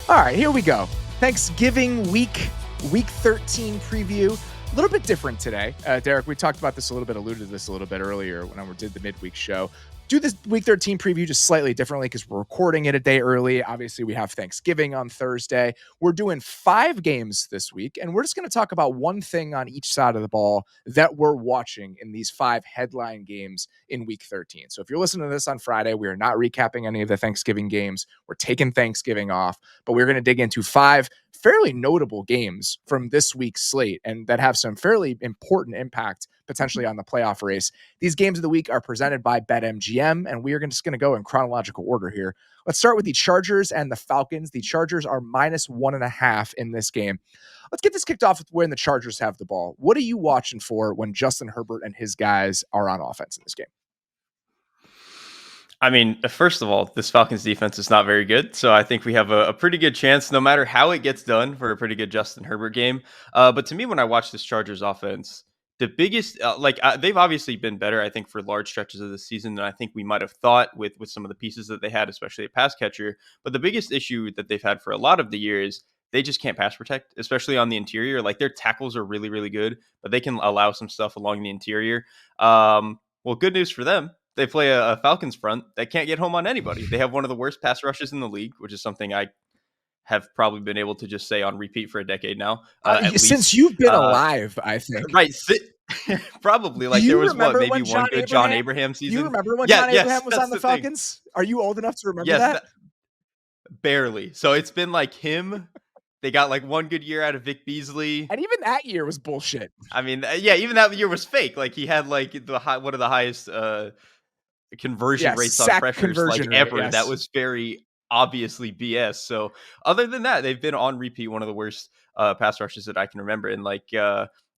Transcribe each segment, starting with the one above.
All right, here we go. Thanksgiving week 13 preview. A little bit different today. Derrik, we talked about this a little bit, alluded to this a little bit earlier when I did the midweek show. Do this week 13 preview just slightly differently because we're recording it a day early. Obviously, we have Thanksgiving on Thursday. We're doing 5 games this week, and we're just going to talk about one thing on each side of the ball that we're watching in these 5 headline games in week 13. So if you're listening to this on Friday, we are not recapping any of the Thanksgiving games. We're taking Thanksgiving off, but we're going to dig into 5 fairly notable games from this week's slate and that have some fairly important impact potentially on the playoff race. These games of the week are presented by BetMGM, and we are just going to go in chronological order here. Let's start with the Chargers and the Falcons. The Chargers are -1.5 in this game. Let's get this kicked off with when the Chargers have the ball. What are you watching for when Justin Herbert and his guys are on offense in this game? I mean, first of all, this Falcons defense is not very good. So I think we have a pretty good chance, no matter how it gets done, for a pretty good Justin Herbert game. But to me, when I watch this Chargers offense, the biggest, they've obviously been better, I think, for large stretches of the season than I think we might have thought with some of the pieces that they had, especially a pass catcher. But the biggest issue that they've had for a lot of the year is they just can't pass protect, especially on the interior. Like their tackles are really, really good, but they can allow some stuff along the interior. Well, good news for them. They play a Falcons front that can't get home on anybody. They have one of the worst pass rushes in the league, which is something I have probably been able to just say on repeat for a decade now. Since you've been alive, I think. Right. Probably. Like there was maybe one good John Abraham season. You remember when John Abraham was on the Falcons? Are you old enough to remember that? Barely. So it's been like him. They got like one good year out of Vic Beasley. And even that year was bullshit. I mean, yeah, even that year was fake. Like he had like one of the highest conversion rates on pressures like ever. Yes. That was very obviously BS. So other than that, they've been on repeat one of the worst pass rushes that I can remember. And like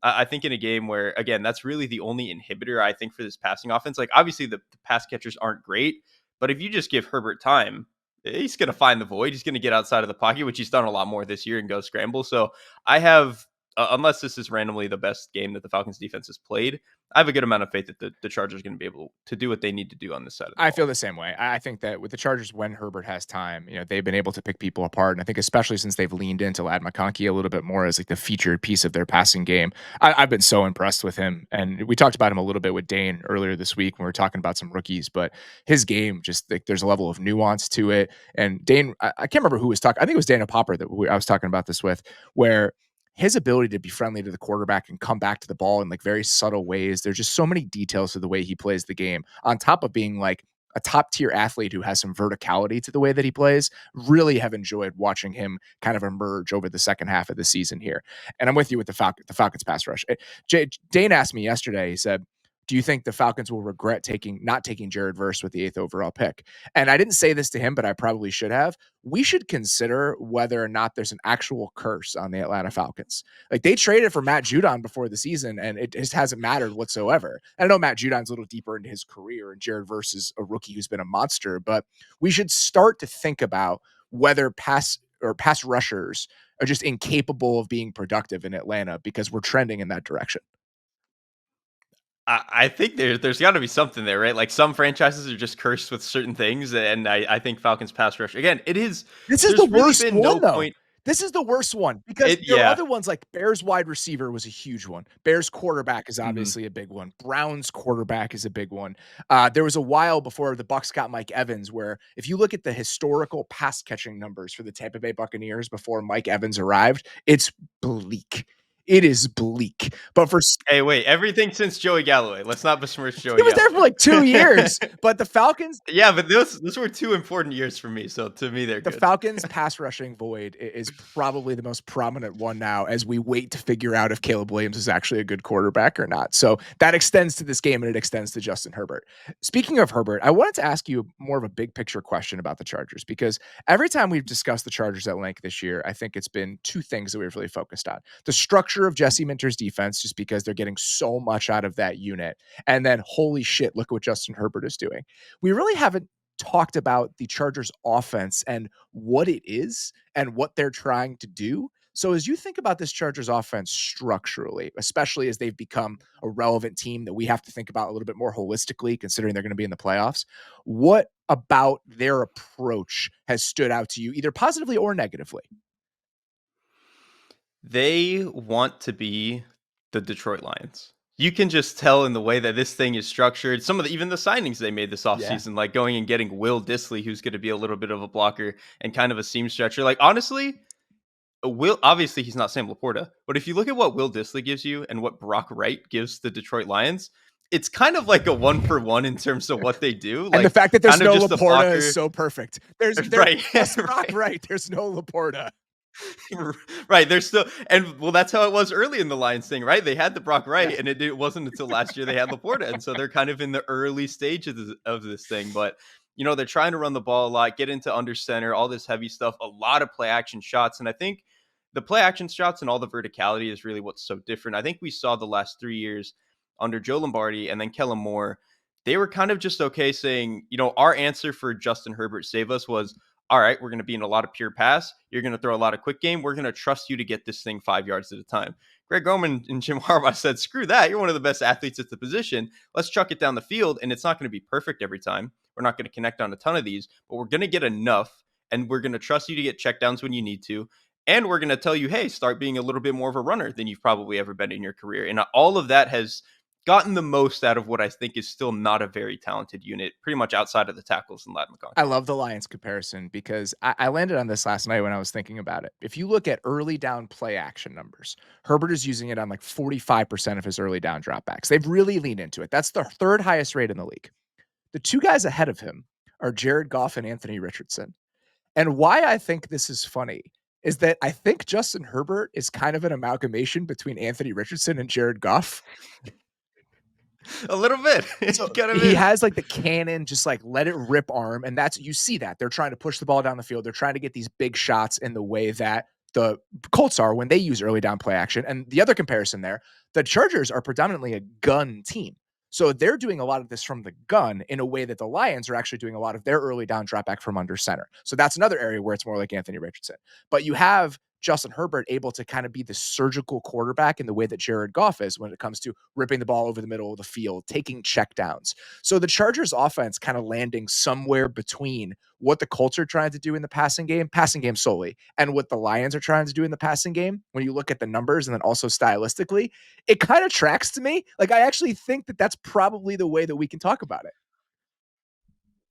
I think in a game where, again, that's really the only inhibitor I think for this passing offense. Like obviously the pass catchers aren't great, but if you just give Herbert time, he's going to find the void. He's going to get outside of the pocket, which he's done a lot more this year, and go scramble. So I have, unless this is randomly the best game that the Falcons defense has played, I have a good amount of faith that the Chargers are going to be able to do what they need to do on this side of the ball. I feel the same way. I think that with the Chargers, when Herbert has time, they've been able to pick people apart. And I think especially since they've leaned into Ladd McConkey a little bit more as like the featured piece of their passing game, I've been so impressed with him. And we talked about him a little bit with Dane earlier this week when we were talking about some rookies, but his game, just like there's a level of nuance to it. And Dane, I can't remember who was talking. I think it was Daniel Popper that I was talking about this with, where his ability to be friendly to the quarterback and come back to the ball in like very subtle ways. There's just so many details to the way he plays the game, on top of being like a top tier athlete who has some verticality to the way that he plays. Really have enjoyed watching him kind of emerge over the second half of the season here. And I'm with you with the Falcons pass rush. Dane asked me yesterday, he said, do you think the Falcons will regret not taking Jared Verse with the 8th overall pick? And I didn't say this to him, but I probably should have. We should consider whether or not there's an actual curse on the Atlanta Falcons. Like they traded for Matt Judon before the season, and it just hasn't mattered whatsoever. I know Matt Judon's a little deeper into his career, and Jared Verse is a rookie who's been a monster, but we should start to think about whether pass rushers are just incapable of being productive in Atlanta because we're trending in that direction. I think there's got to be something there, right? Like some franchises are just cursed with certain things, and I think Falcons pass rush, again, it is. This is the worst one, though. This is the worst one because there are other ones, like Bears wide receiver was a huge one. Bears quarterback is obviously a big one. Browns quarterback is a big one. There was a while before the Bucs got Mike Evans where if you look at the historical pass catching numbers for the Tampa Bay Buccaneers before Mike Evans arrived, it's bleak. It is bleak. But hey, wait, everything since Joey Galloway. Let's not besmirch Joey. He was there for like 2 years. But the Falcons, yeah, but those were 2 important years for me. So to me, they're the good. Falcons pass rushing void is probably the most prominent one now as we wait to figure out if Caleb Williams is actually a good quarterback or not. So that extends to this game and it extends to Justin Herbert. Speaking of Herbert, I wanted to ask you more of a big picture question about the Chargers, because every time we've discussed the Chargers at length this year, I think it's been 2 things that we've really focused on. The structure of Jesse Minter's defense, just because they're getting so much out of that unit. And then, holy shit, look what Justin Herbert is doing. We really haven't talked about the Chargers offense and what it is and what they're trying to do. So as you think about this Chargers offense structurally, especially as they've become a relevant team that we have to think about a little bit more holistically, considering they're going to be in the playoffs, what about their approach has stood out to you, either positively or negatively? They want to be the Detroit Lions. You can just tell in the way that this thing is structured. Some of the even the signings they made this Yeah. offseason, like going and getting Will Disley, who's going to be a little bit of a blocker and kind of a seam stretcher. Like honestly, Will obviously he's not Sam Laporta, but if you look at what Will Disley gives you and what Brock Wright gives the Detroit Lions, it's kind of like a one for one in terms of what they do. And the Like fact that there's kind of no just a Laporta is blocker. so perfect. There Right. plus Brock Right. Wright, there's no Laporta. Right, there's still and well, that's how it was early in the Lions thing, right? They had the Brock Yeah. Wright, and it wasn't until last year they had Laporta, and so they're kind of in the early stage of this thing. But they're trying to run the ball a lot, get into under center, all this heavy stuff, a lot of play action shots, and I think the play action shots and all the verticality is really what's so different. I think we saw the last 3 years under Joe Lombardi and then Kellen Moore. They were kind of just okay saying, our answer for Justin Herbert save us was all right, we're going to be in a lot of pure pass. You're going to throw a lot of quick game. We're going to trust you to get this thing 5 yards at a time. Greg Roman and Jim Harbaugh said, screw that. You're one of the best athletes at the position. Let's chuck it down the field. And it's not going to be perfect every time. We're not going to connect on a ton of these, but we're going to get enough. And we're going to trust you to get checkdowns when you need to. And we're going to tell you, hey, start being a little bit more of a runner than you've probably ever been in your career. And all of that has gotten the most out of what I think is still not a very talented unit, pretty much outside of the tackles and Ladd I McConkey. love the Lions comparison because I landed on this last night when I was thinking about it. If you look at early down play action numbers, Herbert is using it on like 45% of his early down dropbacks. They've really leaned into it. That's the third highest rate in the league. The two guys ahead of him are Jared Goff and Anthony Richardson. And why I think this is funny is that I think Justin Herbert is kind of an amalgamation between Anthony Richardson and Jared Goff. A little bit. So It kind of he is. has like the cannon, just like let it rip arm. And you see that they're trying to push the ball down the field. They're trying to get these big shots in the way that the Colts are when they use early down play action. And the other comparison there, the Chargers are predominantly a gun team. So they're doing a lot of this from the gun in a way that the Lions are actually doing a lot of their early down drop back from under center. So that's another area where it's more like Anthony Richardson. But you have Justin Herbert able to kind of be the surgical quarterback in the way that Jared Goff is when it comes to ripping the ball over the middle of the field, taking checkdowns. So the Chargers offense kind of landing somewhere between what the Colts are trying to do in the passing game solely, and what the Lions are trying to do in the passing game. When you look at the numbers and then also stylistically, it kind of tracks to me. Like I actually think that that's probably the way that we can talk about it.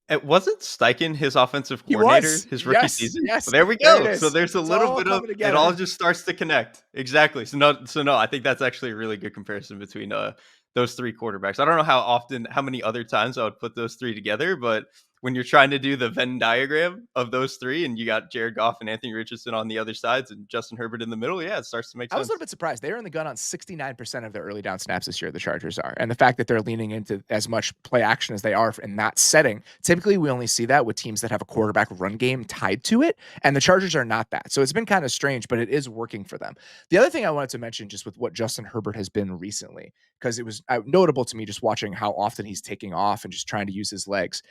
It wasn't Steichen his offensive He coordinator was. his rookie Yes. season? Yes. Well, there we There it go. So is. there's a It's little all bit of coming it all together. just starts to connect. Exactly. So no, I think that's actually a really good comparison between those three quarterbacks. I don't know how many other times I would put those three together, but when you're trying to do the Venn diagram of those three and you got Jared Goff and Anthony Richardson on the other sides and Justin Herbert in the middle, yeah, it starts to make I was a sense. little bit surprised. They are in the gun on 69% of their early down snaps this year, the Chargers are. And the fact that they're leaning into as much play action as they are in that setting, typically we only see that with teams that have a quarterback run game tied to it. And the Chargers are not that. So it's been kind of strange, but it is working for them. The other thing I wanted to mention, just with what Justin Herbert has been recently, because it was notable to me just watching how often he's taking off and just trying to use his legs.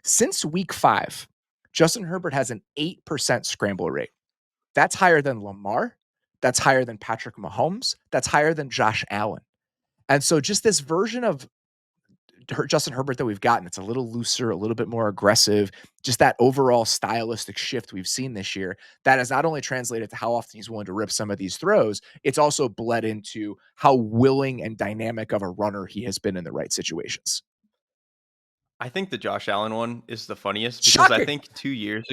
Since week 5, Justin Herbert has an 8% scramble rate. That's higher than Lamar. That's higher than Patrick Mahomes. That's higher than Josh Allen. And so just this version of Justin Herbert that we've gotten, it's a little looser, a little bit more aggressive, just that overall stylistic shift we've seen this year that has not only translated to how often he's willing to rip some of these throws, it's also bled into how willing and dynamic of a runner he has been in the right situations. I think the Josh Allen one is the funniest because I Shocking. think 2 years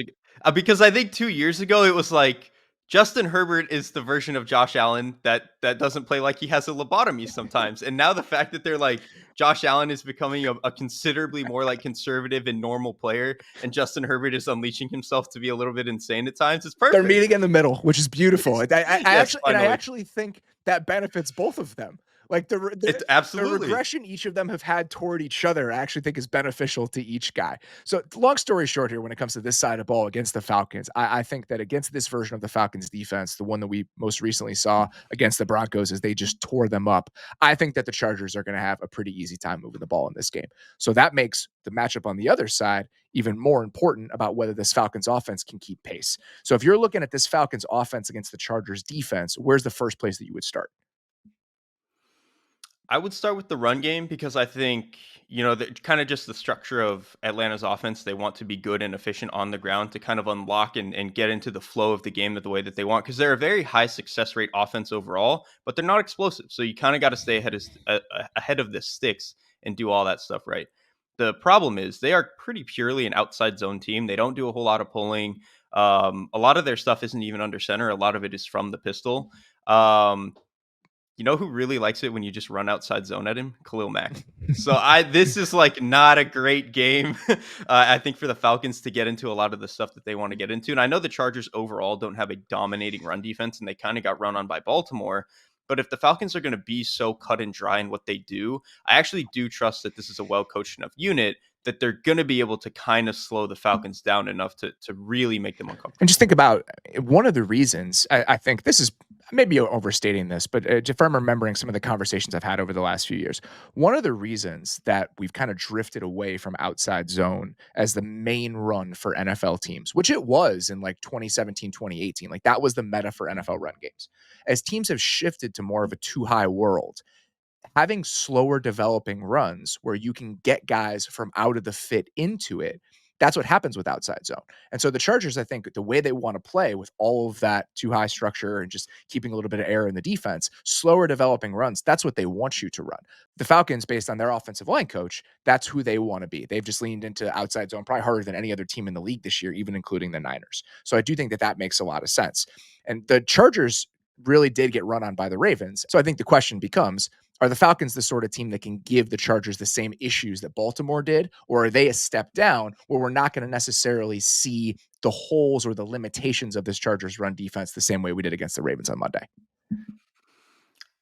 ago, it was like Justin Herbert is the version of Josh Allen that doesn't play like he has a lobotomy sometimes, and now the fact that they're like Josh Allen is becoming a considerably more like conservative and normal player, and Justin Herbert is unleashing himself to be a little bit insane at times. It's They're perfect. meeting in the middle, which is beautiful. I Yes, I finally. actually think that benefits both of them. Like It the absolutely. regression each of them have had toward each other, I actually think is beneficial to each guy. So long story short here, when it comes to this side of the ball against the Falcons, I think that against this version of the Falcons defense, the one that we most recently saw against the Broncos as they just tore them up, I think that the Chargers are going to have a pretty easy time moving the ball in this game. So that makes the matchup on the other side even more important about whether this Falcons offense can keep pace. So if you're looking at this Falcons offense against the Chargers defense, where's the first place that you would start? I would start with the run game because I think, kind of just the structure of Atlanta's offense. They want to be good and efficient on the ground to kind of unlock and get into the flow of the game the way that they want. Because they're a very high success rate offense overall, but they're not explosive. So you kind of got to stay ahead of the sticks and do all that stuff right. The problem is they are pretty purely an outside zone team. They don't do a whole lot of pulling. A lot of their stuff isn't even under center. A lot of it is from the pistol. Um, you know who really likes it when you just run outside zone at him? Khalil Mack. So this is like not a great game. I think for the Falcons to get into a lot of the stuff that they want to get into. And I know the Chargers overall don't have a dominating run defense and they kind of got run on by Baltimore. But if the Falcons are going to be so cut and dry in what they do, I actually do trust that this is a well coached enough unit that they're going to be able to kind of slow the Falcons down enough to really make them And just uncomfortable. think about one of the reasons I think this is maybe overstating this, but if I'm remembering some of the conversations I've had over the last few years, one of the reasons that we've kind of drifted away from outside zone as the main run for NFL teams, which it was in like 2017, 2018, like that was the meta for NFL run games. As teams have shifted to more of a too high world, having slower developing runs where you can get guys from out of the fit into it, that's what happens with outside zone. And so the Chargers, I think the way they want to play with all of that too high structure and just keeping a little bit of air in the defense, slower developing runs, that's what they want you to run. The Falcons, based on their offensive line coach, that's who they want to be. They've just leaned into outside zone probably harder than any other team in the league this year, even including the Niners. So I do think that that makes a lot of sense. And the Chargers really did get run on by the Ravens. So I think the question becomes, are the Falcons the sort of team that can give the Chargers the same issues that Baltimore did? Or are they a step down where we're not going to necessarily see the holes or the limitations of this Chargers run defense the same way we did against the Ravens on Monday?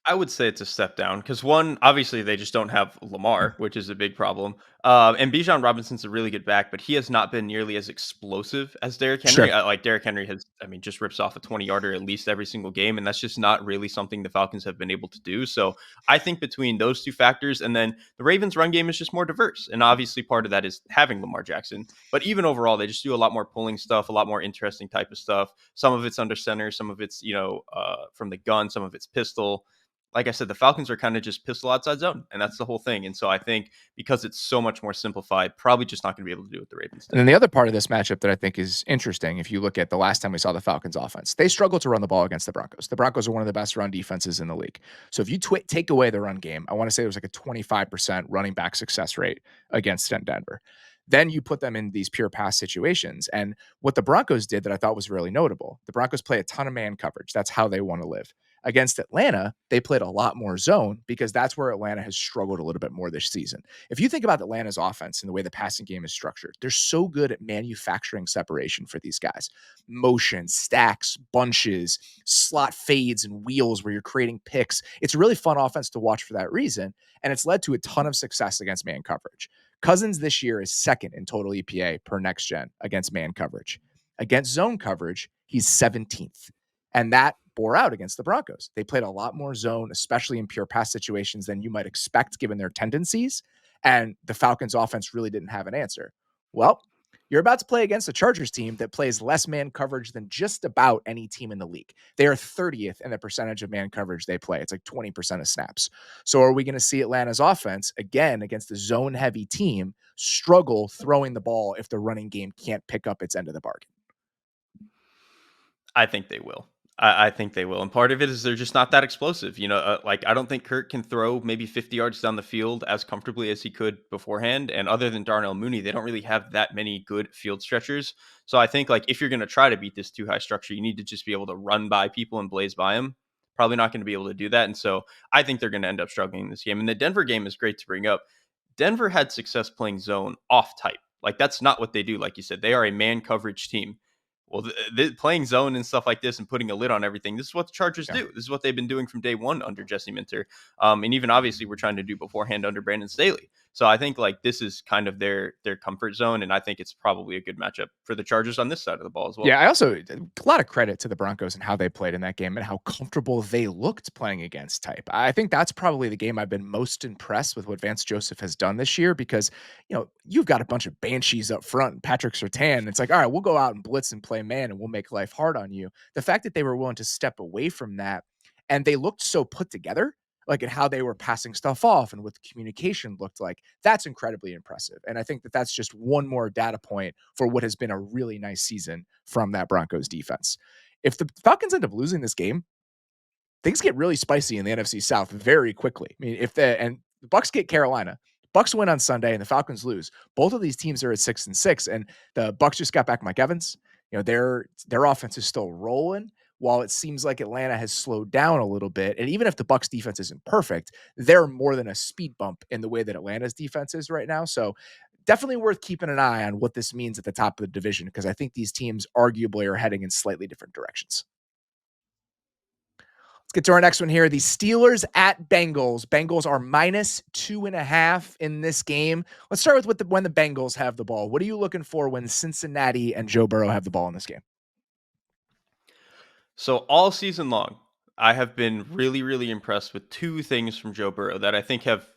I would say it's a step down because one, obviously, they just don't have Lamar, which is a big problem. And Bijan Robinson's a really good back, but he has not been nearly as explosive as Derrick Henry. Sure. Like Derrick Henry has, I mean, just rips off a 20-yarder at least every single game, and that's just not really something the Falcons have been able to do. So I think between those two factors, and then the Ravens' run game is just more diverse, and obviously part of that is having Lamar Jackson. But even overall, they just do a lot more pulling stuff, a lot more interesting type of stuff. Some of it's under center, some of it's from the gun, some of it's pistol. Like I said, the Falcons are kind of just pistol outside zone, and that's the whole thing. And so I think because it's so much more simplified, probably just not going to be able to do what the Ravens And did. then the other part of this matchup that I think is interesting, if you look at the last time we saw the Falcons offense, they struggled to run the ball against the Broncos. The Broncos are one of the best run defenses in the league. So if you take away the run game, I want to say it was like a 25% running back success rate against Denver. Then you put them in these pure pass situations. And what the Broncos did that I thought was really notable, the Broncos play a ton of man coverage. That's how they want to live. Against Atlanta, they played a lot more zone because that's where Atlanta has struggled a little bit more this season. If you think about Atlanta's offense and the way the passing game is structured, they're so good at manufacturing separation for these guys. Motion, stacks, bunches, slot fades, and wheels where you're creating picks. It's a really fun offense to watch for that reason, and it's led to a ton of success against man coverage. Cousins this year is second in total EPA per next gen against man coverage. Against zone coverage, he's 17th. And that bore out against the Broncos. They played a lot more zone, especially in pure pass situations, than you might expect given their tendencies. And the Falcons offense really didn't have an answer. Well, you're about to play against a Chargers team that plays less man coverage than just about any team in the league. They are 30th in the percentage of man coverage they play. It's like 20% of snaps. So are we going to see Atlanta's offense again against a zone heavy team struggle throwing the ball if the running game can't pick up its end of the bargain? I think they will. I think they will. And part of it is they're just not that explosive. Like I don't think Kirk can throw maybe 50 yards down the field as comfortably as he could beforehand. And other than Darnell Mooney, they don't really have that many good field stretchers. So I think like if you're going to try to beat this too high structure, you need to just be able to run by people and blaze by them. Probably not going to be able to do that. And so I think they're going to end up struggling in this game. And the Denver game is great to bring up. Denver had success playing zone off type. Like that's not what they do. Like you said, they are a man coverage team. Well, playing zone and stuff like this and putting a lid on everything, this is what the Chargers Yeah. do. This is what they've been doing from day one under Jesse Minter. And even obviously we're trying to do beforehand under Brandon Staley. So I think like this is kind of their comfort zone. And I think it's probably a good matchup for the Chargers on this side of the ball as well. Yeah, I also a lot of credit to the Broncos and how they played in that game and how comfortable they looked playing against type. I think that's probably the game I've been most impressed with what Vance Joseph has done this year because, you've got a bunch of banshees up front and Patrick Surtain. It's like, all right, we'll go out and blitz and play man and we'll make life hard on you. The fact that they were willing to step away from that and they looked so put together, like at how they were passing stuff off and what the communication looked like, that's incredibly impressive. And I think that that's just one more data point for what has been a really nice season from that Broncos defense. If the Falcons end up losing this game, things get really spicy in the NFC South very quickly. I mean, if the Bucks get Carolina, Bucks win on Sunday and the Falcons lose. Both of these teams are at 6-6, and the Bucks just got back Mike Evans. Their offense is still rolling. While it seems like Atlanta has slowed down a little bit, and even if the Bucks defense isn't perfect, they're more than a speed bump in the way that Atlanta's defense is right now. So definitely worth keeping an eye on what this means at the top of the division because I think these teams arguably are heading in slightly different directions. Let's get to our next one here. The Steelers at Bengals. Bengals are -2.5 in this game. Let's start with when the Bengals have the ball. What are you looking for when Cincinnati and Joe Burrow have the ball in this game? So all season long, I have been really, really impressed with two things from Joe Burrow that I think have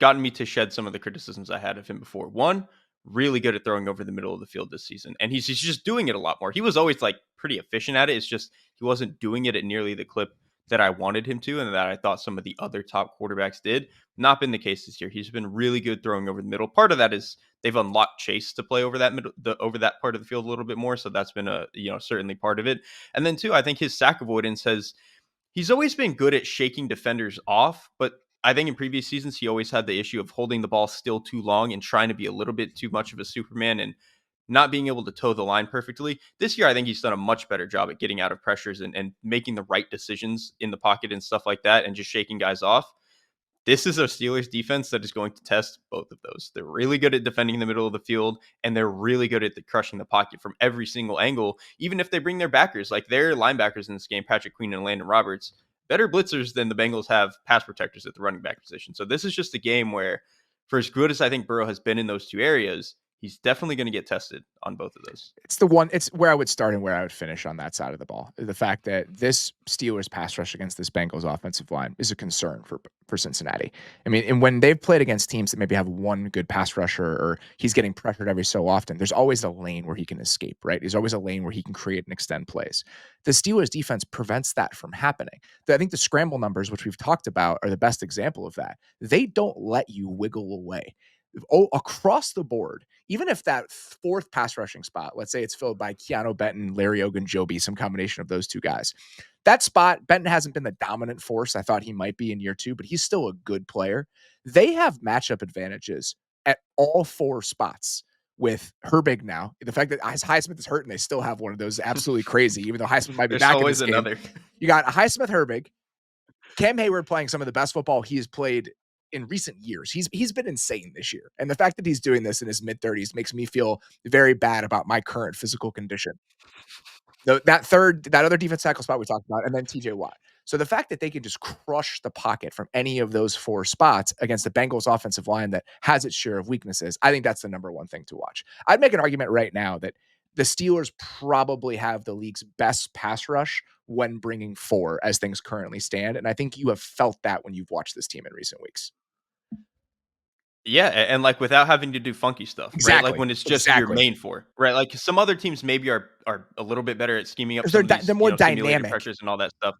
gotten me to shed some of the criticisms I had of him before. One, really good at throwing over the middle of the field this season, and he's just doing it a lot more. He was always like pretty efficient at it. It's just he wasn't doing it at nearly the clip that I wanted him to, and that I thought some of the other top quarterbacks did. Not been the case this year. He's been really good throwing over the middle. Part of that is they've unlocked Chase to play over that over that part of the field a little bit more, so that's been a certainly part of it. And then two, I think his sack avoidance has he's always been good at shaking defenders off, but I think in previous seasons he always had the issue of holding the ball still too long and trying to be a little bit too much of a Superman and not being able to toe the line perfectly. This year, I think he's done a much better job at getting out of pressures and making the right decisions in the pocket and stuff like that and just shaking guys off. This is a Steelers defense that is going to test both of those. They're really good at defending the middle of the field, and they're really good at crushing the pocket from every single angle, even if they bring their backers. Like their linebackers in this game, Patrick Queen and Landon Roberts, better blitzers than the Bengals have pass protectors at the running back position. So this is just a game where, for as good as I think Burrow has been in those two areas, he's definitely going to get tested on both of those. It's where I would start and where I would finish on that side of the ball. The fact that this Steelers pass rush against this Bengals offensive line is a concern for Cincinnati. I mean, and when they've played against teams that maybe have one good pass rusher or he's getting pressured every so often, there's always a lane where he can escape, right? There's always a lane where he can create and extend plays. The Steelers defense prevents that from happening. I think the scramble numbers, which we've talked about, are the best example of that. They don't let you wiggle away. Across the board, even if that fourth pass rushing spot, let's say it's filled by Keanu Benton, Larry Ogunjobi, some combination of those two guys. That spot, Benton hasn't been the dominant force I thought he might be in year two, but he's still a good player. They have matchup advantages at all four spots with Herbig now. The fact that Highsmith is hurt and they still have one of those is absolutely crazy, even though Highsmith might be There's back in always this game. another. You got Highsmith, Herbig, Cam Hayward playing some of the best football he has played in recent years. He's been insane this year. And the fact that he's doing this in his mid-30s makes me feel very bad about my current physical condition. That other defense tackle spot we talked about, and then TJ Watt. So the fact that they can just crush the pocket from any of those four spots against the Bengals offensive line that has its share of weaknesses, I think that's the number one thing to watch. I'd make an argument right now that the Steelers probably have the league's best pass rush when bringing four as things currently stand. And I think you have felt that when you've watched this team in recent weeks. Yeah, and like without having to do funky stuff, right? Like Exactly. when it's just your Exactly. main four, right? Like some other teams maybe are a little bit better at scheming up Because some of they're these, more simulated dynamic. pressures and all that stuff.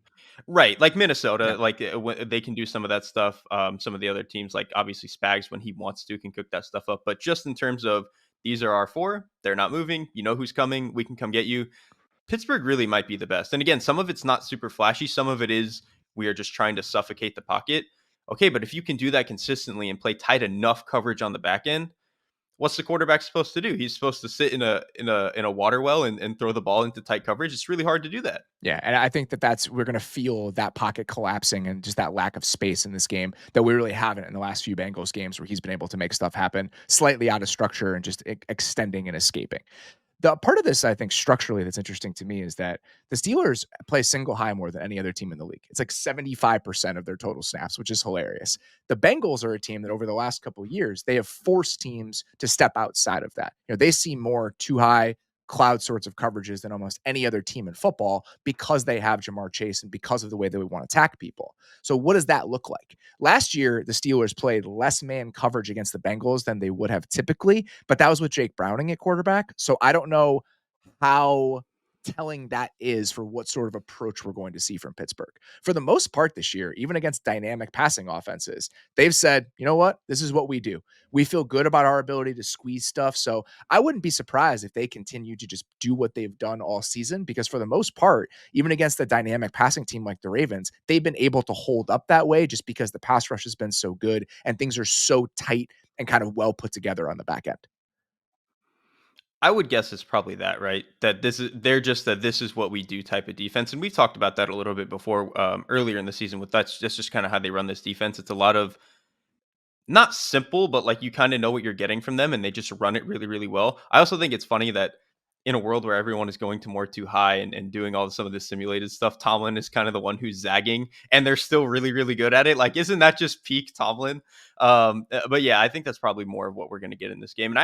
Right, like Yeah. Minnesota, like they can do some of that stuff. Some of the other teams, like obviously Spags, when he wants to, can cook that stuff up. But just in terms of these are our four, they're not moving. You know who's coming. We can come get you. Pittsburgh really might be the best. And again, some of it's not super flashy. Some of it is we are just trying to suffocate the pocket. Okay, but if you can do that consistently and play tight enough coverage on the back end, what's the quarterback supposed to do? He's supposed to sit in a water well and throw the ball into tight coverage. It's really hard to do that. Yeah, and I think we're going to feel that pocket collapsing and just that lack of space in this game that we really haven't in the last few Bengals games where he's been able to make stuff happen slightly out of structure and just extending and escaping. The part of this, I think, structurally that's interesting to me is that the Steelers play single high more than any other team in the league. It's like 75% of their total snaps, which is hilarious. The Bengals are a team that over the last couple of years, they have forced teams to step outside of that. They see more too high cloud sorts of coverages than almost any other team in football because they have Jamar Chase and because of the way that we want to attack people. So what does that look like? Last year, the Steelers played less man coverage against the Bengals than they would have typically, but that was with Jake Browning at quarterback. So I don't know how telling that is for what sort of approach we're going to see from Pittsburgh. For the most part this year, even against dynamic passing offenses, they've said, you know what? This is what we do. We feel good about our ability to squeeze stuff. So I wouldn't be surprised if they continue to just do what they've done all season, because for the most part, even against a dynamic passing team like the Ravens, they've been able to hold up that way just because the pass rush has been so good and things are so tight and kind of well put together on the back end. I would guess it's probably that, right? That they're just that this is what we do type of defense, and we've talked about that a little bit before earlier in the season. With that's just kind of how they run this defense. It's a lot of not simple, but like you kind of know what you're getting from them, and they just run it really, really well. I also think it's funny that in a world where everyone is going to more too high and doing all some of this simulated stuff, Tomlin is kind of the one who's zagging, and they're still really, really good at it. Like, isn't that just peak Tomlin? But yeah, I think that's probably more of what we're going to get in this game. And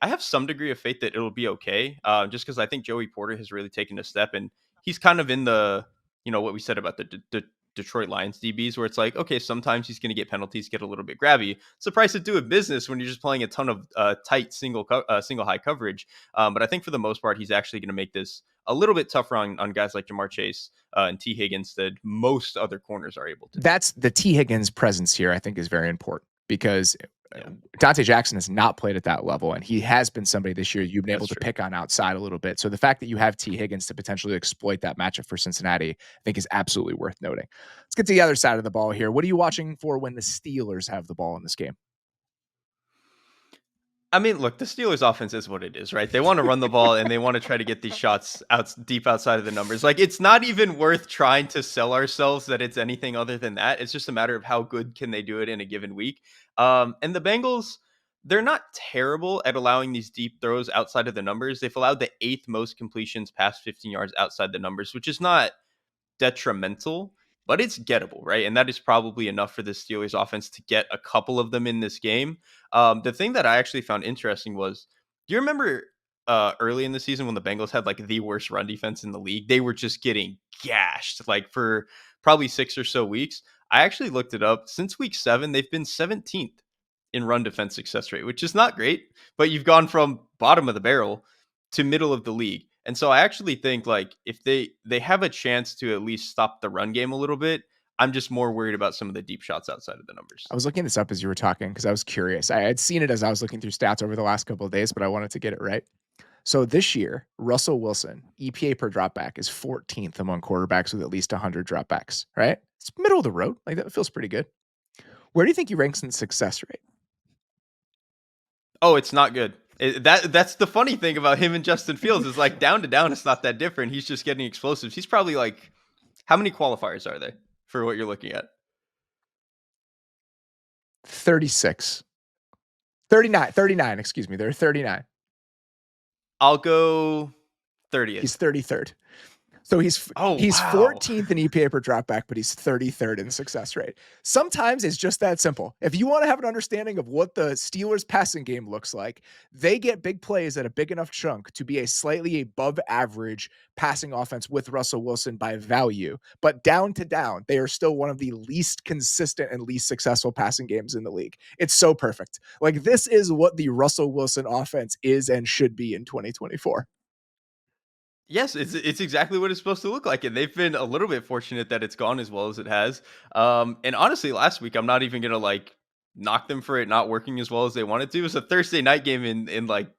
I have some degree of faith that it'll be okay, just because I think Joey Porter has really taken a step, and he's kind of in the, what we said about the Detroit Lions DBs, where it's like, okay, sometimes he's going to get penalties, get a little bit grabby. It's the price of doing business when you're just playing a ton of tight single high coverage. But I think for the most part, he's actually going to make this a little bit tougher on guys like Jamar Chase and T Higgins than most other corners are able to do. That's the T Higgins presence here, I think, is very important because Yeah, Dante Jackson has not played at that level, and he has been somebody this year you've been able that's to true. pick on outside a little bit. So the fact that you have T Higgins to potentially exploit that matchup for Cincinnati, I think, is absolutely worth noting. Let's get to the other side of the ball here. What are you watching for when the Steelers have the ball in this game? I mean, look, the Steelers' offense is what it is, right? They want to run the ball and they want to try to get these shots out deep outside of the numbers. Like, it's not even worth trying to sell ourselves that it's anything other than that. It's just a matter of how good can they do it in a given week. And the Bengals, they're not terrible at allowing these deep throws outside of the numbers. They've allowed the eighth most completions past 15 yards outside the numbers, which is not detrimental, but it's gettable, right? And that is probably enough for the Steelers offense to get a couple of them in this game. The thing that I actually found interesting was, do you remember early in the season when the Bengals had like the worst run defense in the league? They were just getting gashed like for probably 6 or so weeks. I actually looked it up. Since week 7, they've been 17th in run defense success rate, which is not great, but you've gone from bottom of the barrel to middle of the league. And so I actually think like if they have a chance to at least stop the run game a little bit, I'm just more worried about some of the deep shots outside of the numbers. I was looking this up as you were talking because I was curious. I had seen it as I was looking through stats over the last couple of days, but I wanted to get it right. So this year, Russell Wilson, EPA per dropback, is 14th among quarterbacks with at least 100 dropbacks, right? It's middle of the road. Like, that feels pretty good. Where do you think he ranks in success rate? Oh, it's not good. That's the funny thing about him and Justin Fields is like down to down, it's not that different. He's just getting explosives. He's probably like, how many qualifiers are there for what you're looking at? 36. 39, excuse me. There are 39. I'll go 30th. He's 33rd. So he's Oh he's wow. 14th in EPA per dropback, but he's 33rd in success rate. Sometimes it's just that simple. If you want to have an understanding of what the Steelers passing game looks like, they get big plays at a big enough chunk to be a slightly above average passing offense with Russell Wilson by value. But down to down, they are still one of the least consistent and least successful passing games in the league. It's so perfect. Like, this is what the Russell Wilson offense is and should be in 2024. Yes, it's exactly what it's supposed to look like, and they've been a little bit fortunate that it's gone as well as it has. And honestly, last week I'm not even gonna like knock them for it not working as well as they wanted to. It was a Thursday night game in like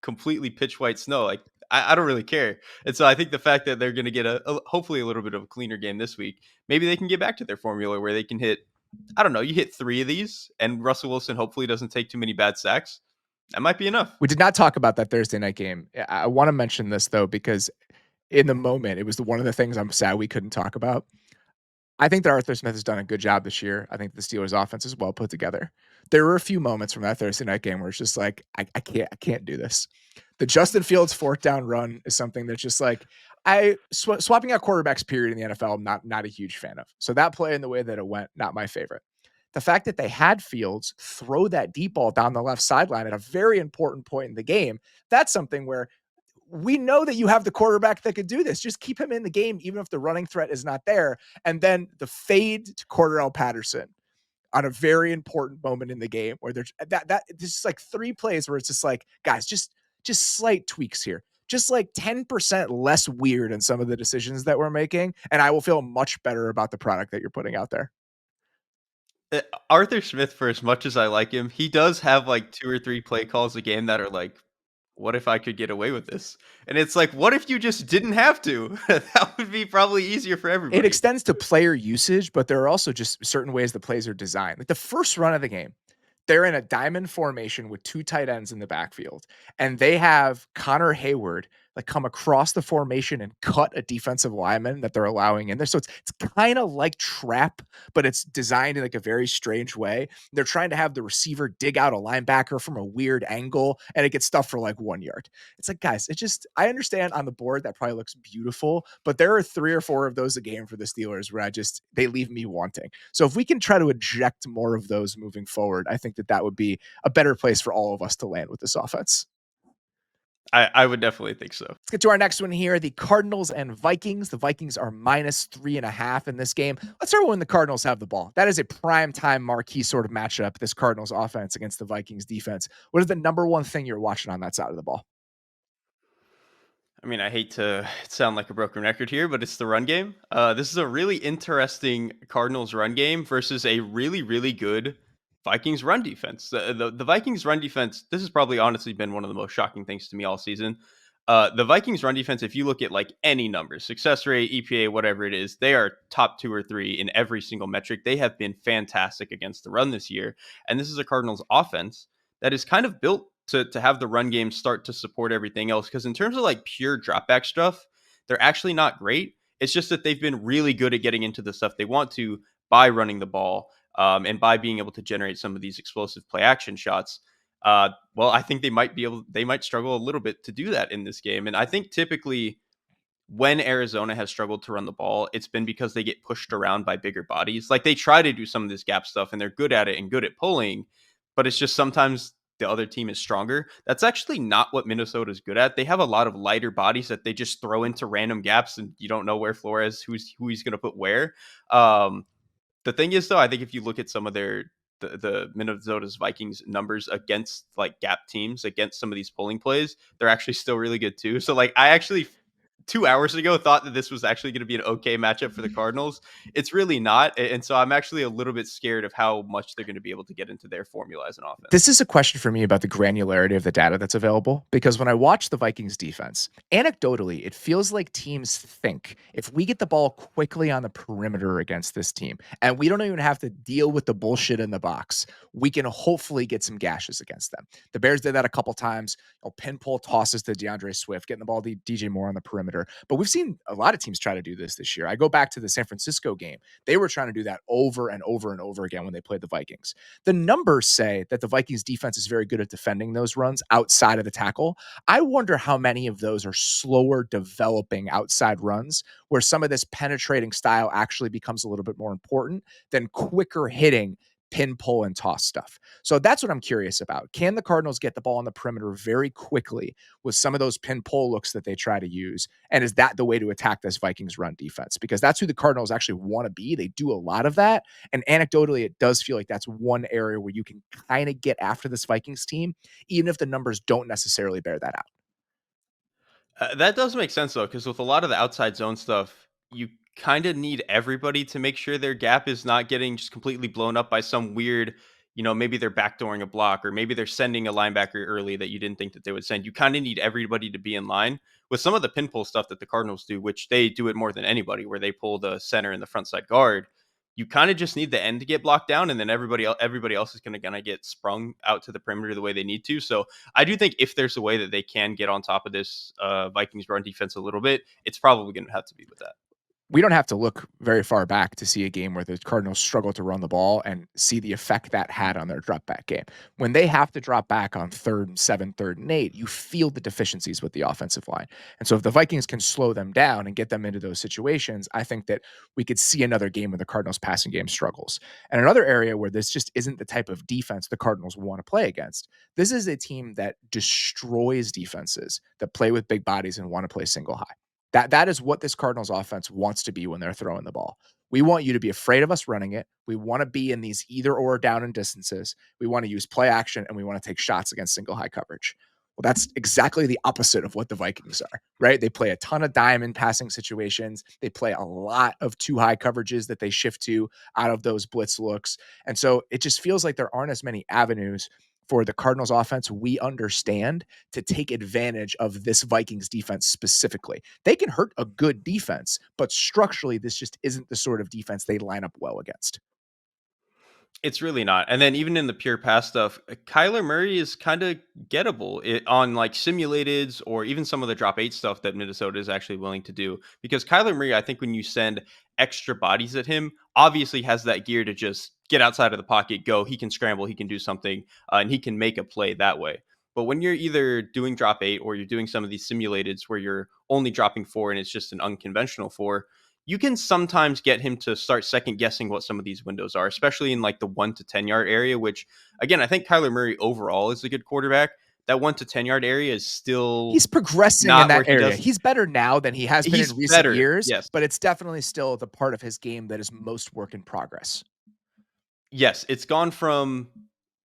completely pitch white snow. Like I don't really care. And so I think the fact that they're gonna get hopefully a little bit of a cleaner game this week, maybe they can get back to their formula where they can hit. I don't know. You hit 3 of these, and Russell Wilson hopefully doesn't take too many bad sacks. That might be enough. We did not talk about that Thursday night game. I want to mention this though, because in the moment, it was one of the things I'm sad we couldn't talk about. I think that Arthur Smith has done a good job this year. I think the Steelers' offense is well put together. There were a few moments from that Thursday night game where it's just like, I can't do this. The Justin Fields fourth down run is something that's just like swapping out quarterbacks. Period in the NFL, I'm not a huge fan of. So that play and the way that it went, not my favorite. The fact that they had Fields throw that deep ball down the left sideline at a very important point in the game, that's something where we know that you have the quarterback that could do this. Just keep him in the game, even if the running threat is not there. And then the fade to Cordell Patterson on a very important moment in the game where there's that this is like 3 plays where it's just like, guys, just slight tweaks here. Just like 10% less weird in some of the decisions that we're making. And I will feel much better about the product that you're putting out there. Arthur Smith, for as much as I like him, he does have like 2 or 3 play calls a game that are like, "What if I could get away with this?" And it's like, "What if you just didn't have to?" That would be probably easier for It everybody. extends to player usage, but there are also just certain ways the plays are designed. Like the first run of the game, they're in a diamond formation with 2 tight ends in the backfield, and they have Connor Hayward, like, come across the formation and cut a defensive lineman that they're allowing in there. So it's kinda like trap, but it's designed in, like, a very strange way. They're trying to have the receiver dig out a linebacker from a weird angle, and it gets stuffed for, like, 1 yard. It's like, guys, it just I understand on the board that probably looks beautiful, but there are 3 or 4 of those a game for the Steelers where they leave me wanting. So if we can try to eject more of those moving forward, I think that that would be a better place for all of us to land with this offense. I would definitely think so. Let's get to our next one here. The Cardinals and Vikings. The Vikings are -3.5 in this game. Let's start when the Cardinals have the ball. That is a prime time marquee sort of matchup. This Cardinals offense against the Vikings defense. What is the number one thing you're watching on that side of the ball? I mean, I hate to sound like a broken record here, but it's the run game. This is a really interesting Cardinals run game versus a really, really good Vikings run defense. The Vikings run defense, this has probably honestly been one of the most shocking things to me all season. The Vikings run defense, if you look at like any numbers, success rate, EPA, whatever it is, they are top 2 or 3 in every single metric. They have been fantastic against the run this year. And this is a Cardinals offense that is kind of built to have the run game start to support everything else. Because in terms of like pure dropback stuff, they're actually not great. It's just that they've been really good at getting into the stuff they want to by running the ball, and by being able to generate some of these explosive play action shots. Well, I think they might struggle a little bit to do that in this game. And I think typically when Arizona has struggled to run the ball, it's been because they get pushed around by bigger bodies. Like they try to do some of this gap stuff and they're good at it and good at pulling, but it's just sometimes the other team is stronger. That's actually not what Minnesota is good at. They have a lot of lighter bodies that they just throw into random gaps and you don't know where Flores who he's going to put where. Um, the thing is, though, I think if you look at some of the Minnesota's Vikings numbers against like gap teams, against some of these pulling plays, they're actually still really good too. So like I actually 2 hours ago thought that this was actually going to be an okay matchup for the Cardinals. It's really not. And so I'm actually a little bit scared of how much they're going to be able to get into their formula as an This offense. is a question for me about the granularity of the data that's available because when I watch the Vikings defense, anecdotally, it feels like teams think if we get the ball quickly on the perimeter against this team and we don't even have to deal with the bullshit in the box, we can hopefully get some gashes against them. The Bears did that a couple times. Pin pull tosses to DeAndre Swift, getting the ball to DJ Moore on the perimeter. But we've seen a lot of teams try to do this year. I go back to the San Francisco game. They were trying to do that over and over and over again when they played the Vikings. The numbers say that the Vikings defense is very good at defending those runs outside of the tackle. I wonder how many of those are slower developing outside runs where some of this penetrating style actually becomes a little bit more important than quicker hitting pin, pull, and toss stuff. So that's what I'm curious about. Can the Cardinals get the ball on the perimeter very quickly with some of those pin pull looks that they try to use? And is that the way to attack this Vikings run defense? Because that's who the Cardinals actually want to be. They do a lot of that. And anecdotally, it does feel like that's one area where you can kind of get after this Vikings team, even if the numbers don't necessarily bear that out. That does make sense though, because with a lot of the outside zone stuff, you kind of need everybody to make sure their gap is not getting just completely blown up by some weird, maybe they're backdooring a block or maybe they're sending a linebacker early that you didn't think that they would send. You kind of need everybody to be in line with some of the pin pull stuff that the Cardinals do, which they do it more than anybody, where they pull the center and the front side guard. You kind of just need the end to get blocked down, and then everybody else is going to kind of get sprung out to the perimeter the way they need to. So I do think if there's a way that they can get on top of this Vikings run defense a little bit, it's probably going to have to be with that. We don't have to look very far back to see a game where the Cardinals struggle to run the ball and see the effect that had on their drop back game. When they have to drop back on 3rd and 7, 3rd and 8, you feel the deficiencies with the offensive line. And so if the Vikings can slow them down and get them into those situations, I think that we could see another game where the Cardinals passing game struggles. And another area where this just isn't the type of defense the Cardinals want to play against. This is a team that destroys defenses that play with big bodies and want to play single high. That is what this Cardinals offense wants to be when they're throwing the ball. We want you to be afraid of us running it. We want to be in these either or down and distances. We want to use play action and we want to take shots against single high coverage. Well, that's exactly the opposite of what the Vikings are, right? They play a ton of diamond passing situations. They play a lot of too high coverages that they shift to out of those blitz looks. And so it just feels like there aren't as many avenues for the Cardinals offense we understand to take advantage of this Vikings defense specifically. They can hurt a good defense, but structurally, this just isn't the sort of defense they line up well against. It's really not. And then even in the pure pass stuff, Kyler Murray is kind of gettable on like simulateds or even some of the drop 8 stuff that Minnesota is actually willing to do. Because Kyler Murray, I think when you send extra bodies at him, obviously has that gear to just get outside of the pocket, go. He can scramble, he can do something, and he can make a play that way. But when you're either doing drop 8 or you're doing some of these simulateds where you're only dropping 4 and it's just an unconventional 4, you can sometimes get him to start second guessing what some of these windows are, especially in like the 1 to 10 yard area, which again, I think Kyler Murray overall is a good quarterback. That 1 to 10 yard area is still He's progressing in not that where he area. does. He's better now than he has been He's in recent better. years, Yes. but it's definitely still the part of his game that is most work in progress. Yes. It's gone from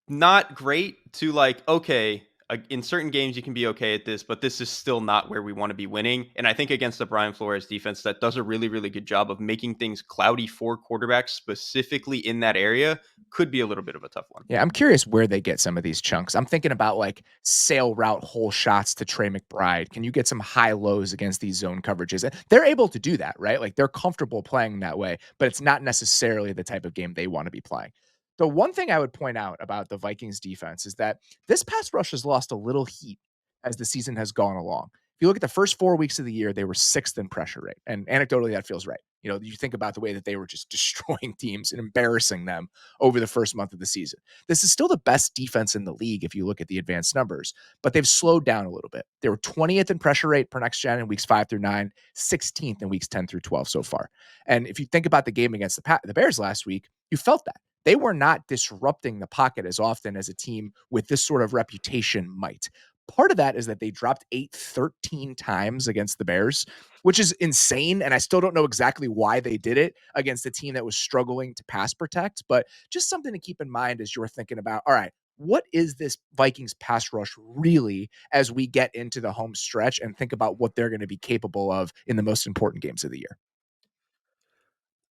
not great to like, okay, in certain games you can be okay at this, but this is still not where we want to be winning. And I think against the Brian Flores defense that does a really, really good job of making things cloudy for quarterbacks specifically in that area could be a little bit of a tough one. Yeah, I'm curious where they get some of these chunks. I'm thinking about like sail route hole shots to Trey McBride. Can you get some high lows against these zone coverages? They're able to do that, right? Like they're comfortable playing that way, but it's not necessarily the type of game they want to be playing. The one thing I would point out about the Vikings defense is that this pass rush has lost a little heat as the season has gone along. If you look at the first 4 weeks of the year, they were 6th in pressure rate. And anecdotally, that feels right. You think about the way that they were just destroying teams and embarrassing them over the first month of the season. This is still the best defense in the league if you look at the advanced numbers, but they've slowed down a little bit. They were 20th in pressure rate per next gen in weeks 5 through 9, 16th in weeks 10 through 12 so far. And if you think about the game against the Bears last week, you felt that. They were not disrupting the pocket as often as a team with this sort of reputation might. Part of that is that they dropped 8 13 times against the Bears, which is insane. And I still don't know exactly why they did it against a team that was struggling to pass protect, but just something to keep in mind as you're thinking about, all right, what is this Vikings pass rush really as we get into the home stretch and think about what they're going to be capable of in the most important games of the year?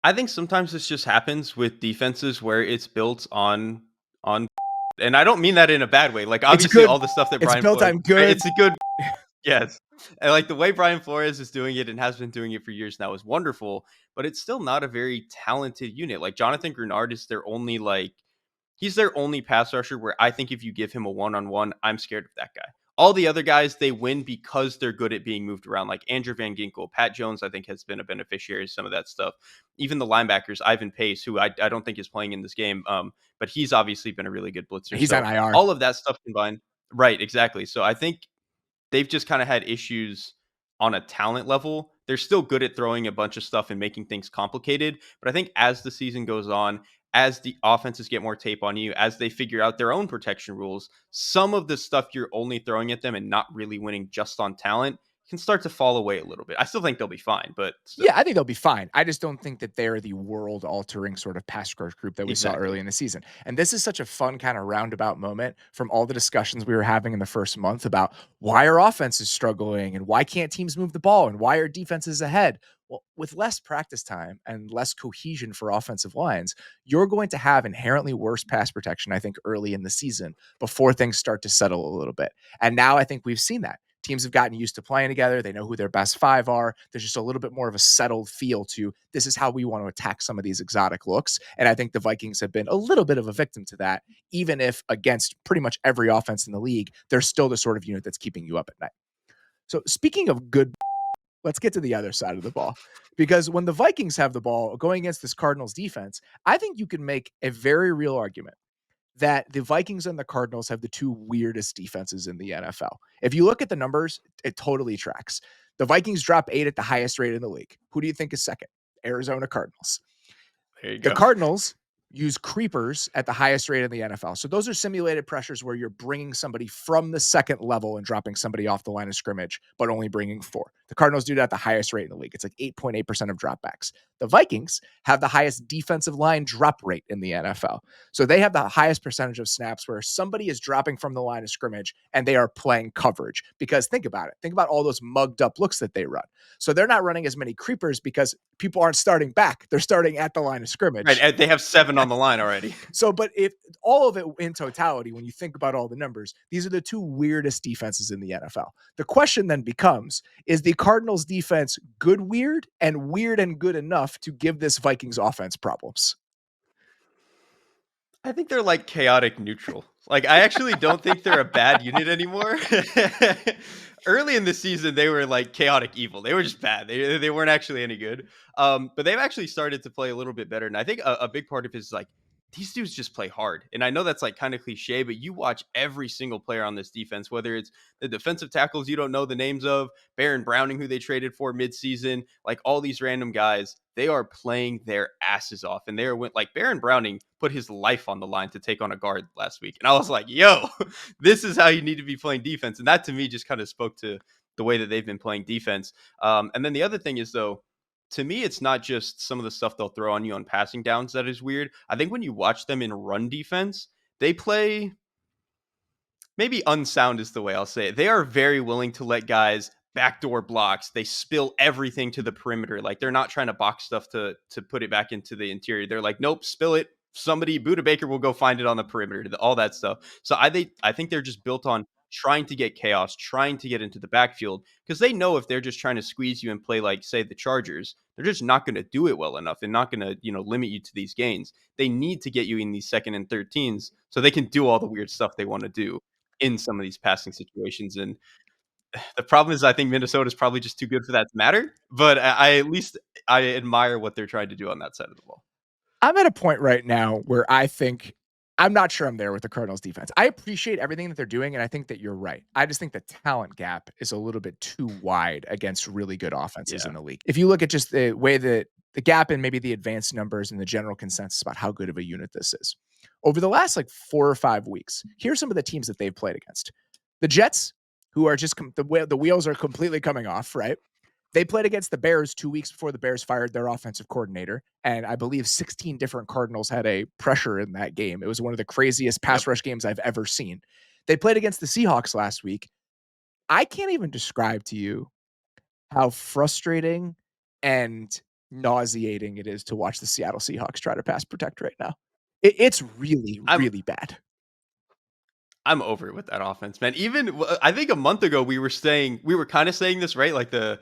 I think sometimes this just happens with defenses where it's built on and I don't mean that in a bad way. Like It's obviously good. all the stuff that It's Brian built Flores, on good. it's a good. Yes. And like the way Brian Flores is doing it and has been doing it for years now is wonderful, but it's still not a very talented unit. Like Jonathan Grenard is their only like he's their only pass rusher where I think if you give him a one-on-one, I'm scared of that guy. All the other guys, they win because they're good at being moved around. Like Andrew Van Ginkel, Pat Jones, I think has been a beneficiary of some of that stuff. Even the linebackers, Ivan Pace, who I don't think is playing in this game, but he's obviously been a really good blitzer. He's on So IR. all of that stuff combined, right? Exactly. So I think they've just kind of had issues on a talent level. They're still good at throwing a bunch of stuff and making things complicated. But I think as the season goes on, as the offenses get more tape on you, as they figure out their own protection rules, some of the stuff you're only throwing at them and not really winning just on talent can start to fall away a little bit. I still think they'll be fine, but Yeah, still. I think they'll be fine. I just don't think that they're the world altering sort of pass rush group that we saw early Exactly. in the season. And this is such a fun kind of roundabout moment from all the discussions we were having in the first month about why are offenses struggling and why can't teams move the ball and why are defenses ahead? Well, with less practice time and less cohesion for offensive lines, you're going to have inherently worse pass protection, I think, early in the season before things start to settle a little bit. And now I think we've seen that. Teams have gotten used to playing together. They know who their best five are. There's just a little bit more of a settled feel to this is how we want to attack some of these exotic looks. And I think the Vikings have been a little bit of a victim to that, even if against pretty much every offense in the league, they're still the sort of unit that's keeping you up at night. So speaking of good let's get to the other side of the ball. Because when the Vikings have the ball going against this Cardinals defense, I think you can make a very real argument that the Vikings and the Cardinals have the two weirdest defenses in the NFL. If you look at the numbers, it totally tracks. The Vikings drop 8 at the highest rate in the league. Who do you think is second? Arizona Cardinals. There you The go. Cardinals use creepers at the highest rate in the NFL. So those are simulated pressures where you're bringing somebody from the second level and dropping somebody off the line of scrimmage, but only bringing 4. The Cardinals do that at the highest rate in the league. It's like 8.8% of dropbacks. The Vikings have the highest defensive line drop rate in the NFL. So they have the highest percentage of snaps where somebody is dropping from the line of scrimmage and they are playing coverage. Because think about it. Think about all those mugged up looks that they run. So they're not running as many creepers because people aren't starting back. They're starting at the line of Right, scrimmage. and they have 7 on the line already. So, but if all of it in totality, when you think about all the numbers, these are the two weirdest defenses in the NFL. The question then becomes, is the Cardinals defense good weird and good enough to give this Vikings offense problems? I think they're like chaotic neutral. Like, I actually don't think they're a bad unit anymore. Early in the season, they were like chaotic evil. They were just bad. They weren't actually any good. But they've actually started to play a little bit better. And I think a big part of it is like these dudes just play hard. And I know that's like kind of cliche, but you watch every single player on this defense, whether it's the defensive tackles you don't know the names of, Baron Browning, who they traded for midseason, like all these random guys, they are playing their asses off. And they're like Baron Browning put his life on the line to take on a guard last week. And I was like, yo, this is how you need to be playing defense. And that to me just kind of spoke to the way that they've been playing defense. And then the other thing is, though, to me, it's not just some of the stuff they'll throw on you on passing downs that is weird. I think when you watch them in run defense, they play maybe unsound is the way I'll say it. They are very willing to let guys backdoor blocks. They spill everything to the perimeter. Like they're not trying to box stuff to put it back into the interior. They're like, nope, spill it. Somebody, Buda Baker will go find it on the perimeter, all that stuff. So I think they're just built on trying to get chaos, trying to get into the backfield because they know if they're just trying to squeeze you and play like say the Chargers, they're just not going to do it well enough and not going to limit you to these gains. They need to get you in these second and 13s so they can do all the weird stuff they want to do in some of these passing situations. And the problem is, I think Minnesota is probably just too good for that to matter. But I at least I admire what they're trying to do on that side of the ball. I'm at a point right now where I think I'm not sure I'm there with the Cardinals defense. I appreciate everything that they're doing, and I think that you're right. I just think the talent gap is a little bit too wide against really good offenses Yeah. in the league. If you look at just the way that the gap and maybe the advanced numbers and the general consensus about how good of a unit this is. Over the last like 4 or 5 weeks, here's some of the teams that they've played against. The Jets, who are just the wheels are completely coming off, right? They played against the Bears 2 weeks before the Bears fired their offensive coordinator, and I believe 16 different Cardinals had a pressure in that game. It was one of the craziest pass Yep. rush games I've ever seen. They played against the Seahawks last week. I can't even describe to you how frustrating and nauseating it is to watch the Seattle Seahawks try to pass protect right now. It's really, I'm really bad. I'm over it with that offense, man. Even I think a month ago we were kind of saying this, right? Like the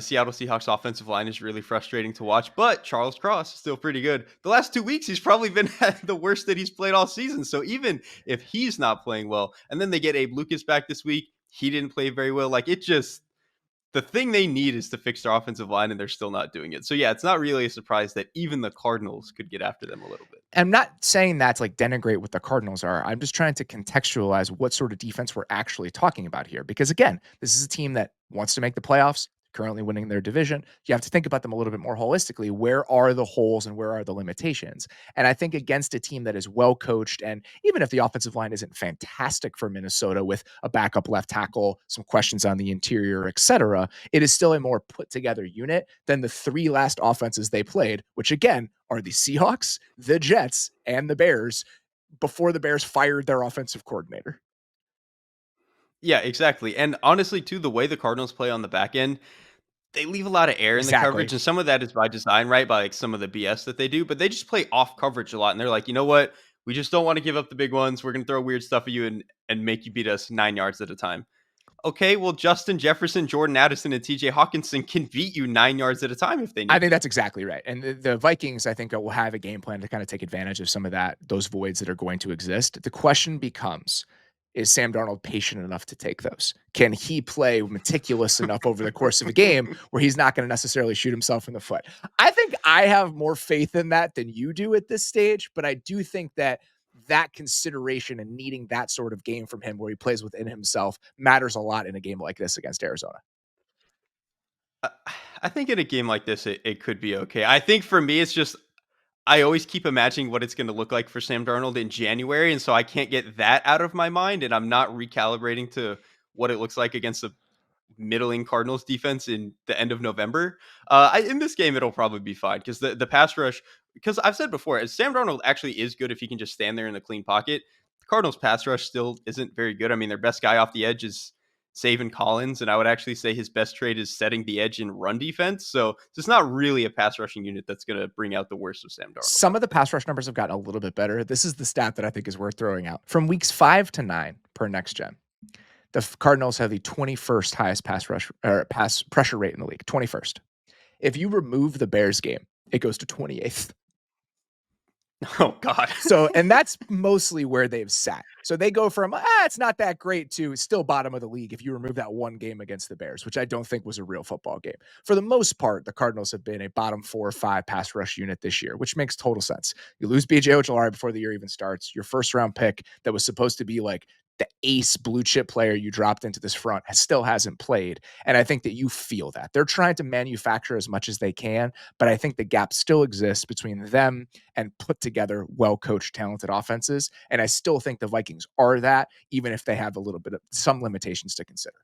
Seattle Seahawks offensive line is really frustrating to watch, but Charles Cross is still pretty good. The last 2 weeks he's probably been at the worst that he's played all season. So even if he's not playing well, and then they get Abe Lucas back this week, he didn't play very well. Like it just the thing they need is to fix their offensive line, and they're still not doing it. So yeah, it's not really a surprise that even the Cardinals could get after them a little bit. I'm not saying that to like denigrate what the Cardinals are. I'm just trying to contextualize what sort of defense we're actually talking about here. Because again, this is a team that wants to make the playoffs, currently winning their division. You have to think about them a little bit more holistically. Where are the holes and where are the limitations? And I think against a team that is well coached, and even if the offensive line isn't fantastic for Minnesota with a backup left tackle, some questions on the interior, etc., it is still a more put together unit than the 3 last offenses they played, which again are the Seahawks, the Jets, and the Bears before the Bears fired their offensive coordinator. Yeah, exactly. And honestly, too, the way the Cardinals play on the back end, they leave a lot of air in the coverage, Exactly. and some of that is by design, right? By like some of the BS that they do, but they just play off coverage a lot. And they're like, you know what? We just don't want to give up the big ones. We're gonna throw weird stuff at you and make you beat us 9 yards at a time. Okay, well, Justin Jefferson, Jordan Addison, and TJ Hawkinson can beat you 9 yards at a time if they I need think to. that's exactly right. And the Vikings, I think, will have a game plan to kind of take advantage of some of those voids that are going to exist. The question becomes, Is Sam Darnold patient enough to take those? Can he play meticulous enough over the course of a game where he's not going to necessarily shoot himself in the foot? I think I have more faith in that than you do at this stage, but I do think that that consideration and needing that sort of game from him where he plays within himself matters a lot in a game like this against Arizona. Uh, I think in a game like this, it could be okay. I think for me, it's just I always keep imagining what it's going to look like for Sam Darnold in January, and so I can't get that out of my mind, and I'm not recalibrating to what it looks like against the middling Cardinals defense in the end of November. In this game, it'll probably be fine because the pass rush. Because I've said before, as Sam Darnold actually is good if he can just stand there in a clean pocket. The Cardinals pass rush still isn't very good. I mean, their best guy off the edge is Savin Collins, and I would actually say his best trade is setting the edge in run defense. So it's not really a pass rushing unit that's going to bring out the worst of Sam Darnold. Some of the pass rush numbers have gotten a little bit better. This is the stat that I think is worth throwing out. From weeks 5 to 9 per next gen, the Cardinals have the 21st highest pass rush or pass pressure rate in the league. 21st. If you remove the Bears game, it goes to 28th. Oh God. So, and that's mostly where they've sat. So they go from, it's not that great to still bottom of the league if you remove that one game against the Bears, which I don't think was a real football game. For the most part, the Cardinals have been a bottom 4 or 5 pass rush unit this year, which makes total sense. You lose BJ Ojolari before the year even starts. Your first round pick that was supposed to be like the ace blue chip player you dropped into this front still hasn't played. And I think that you feel that. They're trying to manufacture as much as they can, but I think the gap still exists between them and put together well-coached, talented offenses. And I still think the Vikings are that, even if they have a little bit of some limitations to consider.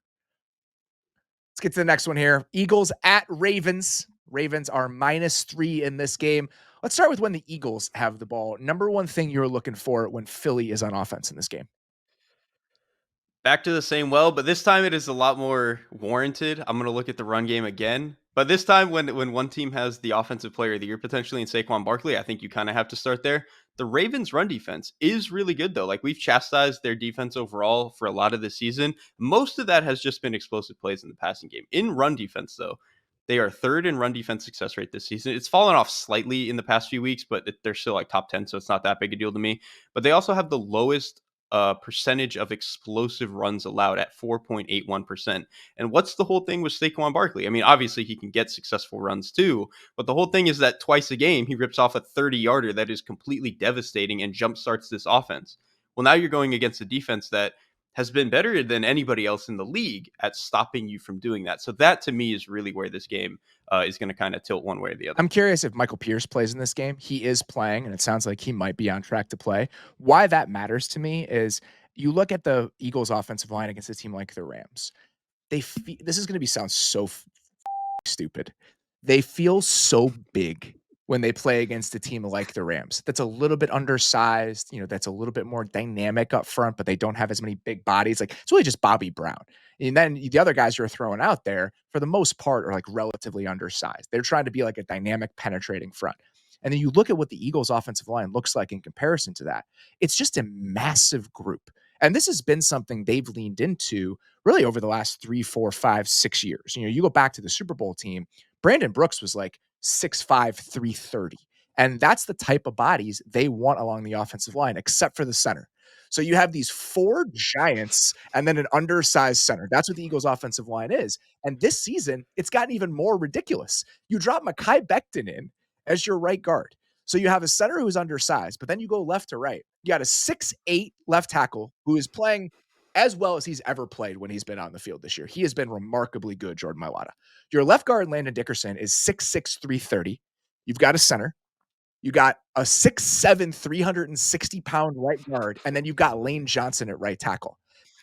Let's get to the next one here. Eagles at Ravens. Ravens are -3 in this game. Let's start with when the Eagles have the ball. Number one thing you're looking for when Philly is on offense in this game. Back to the same well, but this time it is a lot more warranted. I'm going to look at the run game again. But this time, when one team has the offensive player of the year potentially in Saquon Barkley, I think you kind of have to start there. The Ravens' run defense is really good, though. Like, we've chastised their defense overall for a lot of the season. Most of that has just been explosive plays in the passing game. In run defense, though, they are third in run defense success rate this season. It's fallen off slightly in the past few weeks, but they're still like top 10, so it's not that big a deal to me. But they also have the lowest percentage of explosive runs allowed at 4.81%. And what's the whole thing with Saquon Barkley? I mean, obviously he can get successful runs too, but the whole thing is that twice a game he rips off a 30-yarder that is completely devastating and jumpstarts this offense. Well, now you're going against a defense that has been better than anybody else in the league at stopping you from doing that. So that to me is really where this game is going to kind of tilt one way or the other. I'm curious if Michael Pierce plays in this game. He is playing, and it sounds like he might be on track to play. Why that matters to me is you look at the Eagles' offensive line against a team like the Rams. This is going to sound so stupid. They feel so big when they play against a team like the Rams. That's a little bit undersized, that's a little bit more dynamic up front, but they don't have as many big bodies. Like, it's really just Bobby Brown. And then the other guys you're throwing out there, for the most part, are like relatively undersized. They're trying to be like a dynamic, penetrating front. And then you look at what the Eagles' offensive line looks like in comparison to that. It's just a massive group. And this has been something they've leaned into really over the last 3, 4, 5, 6 years. You go back to the Super Bowl team, Brandon Brooks was like 6'5", 330. And that's the type of bodies they want along the offensive line, except for the center. So you have these 4 giants and then an undersized center. That's what the Eagles' offensive line is. And this season, it's gotten even more ridiculous. You drop Mekhi Becton in as your right guard. So you have a center who's undersized, but then you go left to right. You got a 6'8" left tackle who is playing as well as he's ever played when he's been on the field this year. He has been remarkably good, Jordan Mailata. Your left guard, Landon Dickerson, is 6'6", 330. You've got a center. You got a 6'7", 360-pound right guard, and then you've got Lane Johnson at right tackle.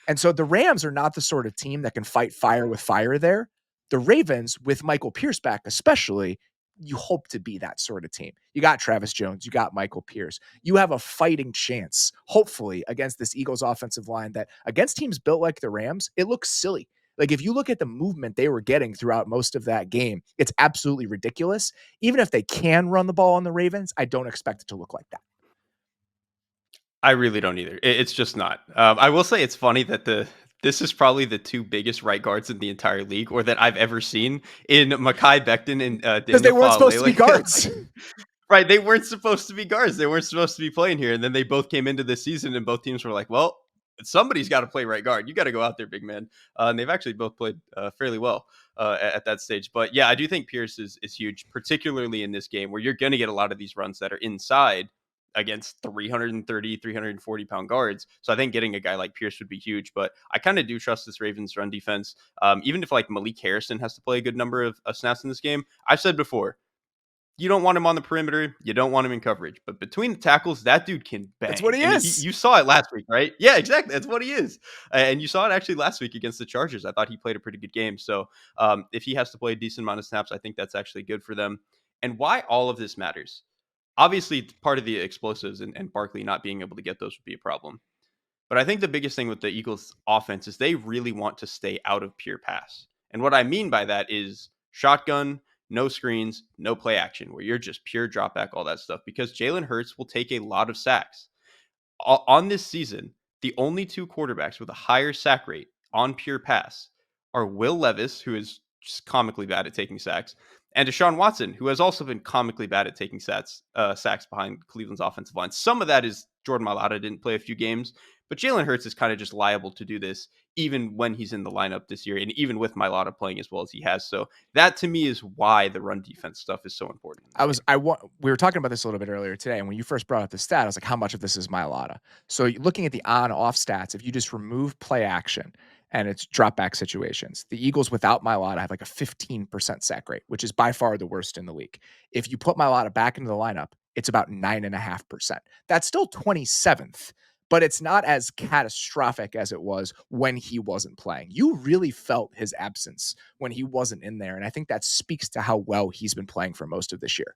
And so the Rams are not the sort of team that can fight fire with fire there. The Ravens, with Michael Pierce back especially, you hope to be that sort of team. You got Travis Jones, you got Michael Pierce. You have a fighting chance, hopefully, against this Eagles offensive line that against teams built like the Rams, it looks silly. Like, if you look at the movement they were getting throughout most of that game, it's absolutely ridiculous. Even if they can run the ball on the Ravens, I don't expect it to look like that. I really don't either. It's just not. I will say it's funny that this is probably the 2 biggest right guards in the entire league, or that I've ever seen, in Mekhi Becton and Daniel Because they weren't supposed to be Faalele. guards. Right, they weren't supposed to be guards. They weren't supposed to be playing here, and then they both came into this season, and both teams were like, "Well, somebody's got to play right guard. You got to go out there, big man. And they've actually both played fairly well at that stage. But yeah, I do think Pierce is huge, particularly in this game where you're going to get a lot of these runs that are inside against 330, 340 pound guards. So I think getting a guy like Pierce would be huge. But I kind of do trust this Ravens run defense. Even if like Malik Harrison has to play a good number of snaps in this game, I've said before, you don't want him on the perimeter. You don't want him in coverage. But between the tackles, that dude can That's what bang. he And is. you saw it last week, right? Yeah, exactly. That's what he is. And you saw it actually last week against the Chargers. I thought he played a pretty good game. So if he has to play a decent amount of snaps, I think that's actually good for them. And why all of this matters. Obviously, part of the explosives and Barkley not being able to get those would be a problem. But I think the biggest thing with the Eagles offense is they really want to stay out of pure pass. And what I mean by that is shotgun, no screens, no play action, where you're just pure drop back, all that stuff, because Jalen Hurts will take a lot of sacks. On this season, the only two quarterbacks with a higher sack rate on pure pass are Will Levis, who is just comically bad at taking sacks, and Deshaun Watson, who has also been comically bad at taking sacks behind Cleveland's offensive line. Some of that is Jordan Mailata didn't play a few games, but Jalen Hurts is kind of just liable to do this even when he's in the lineup this year, and even with Mailata playing as well as he has. So that to me is why the run defense stuff is so important in this game. We were talking about this a little bit earlier today, and when you first brought up the stat, I was like, how much of this is Mailata? So looking at the on-off stats, if you just remove play action and it's drop back situations, the Eagles without Mailata have like a 15% sack rate, which is by far the worst in the league. If you put Mailata back into the lineup, it's about 9.5%. That's still 27th, but it's not as catastrophic as it was when he wasn't playing. You really felt his absence when he wasn't in there. And I think that speaks to how well he's been playing for most of this year.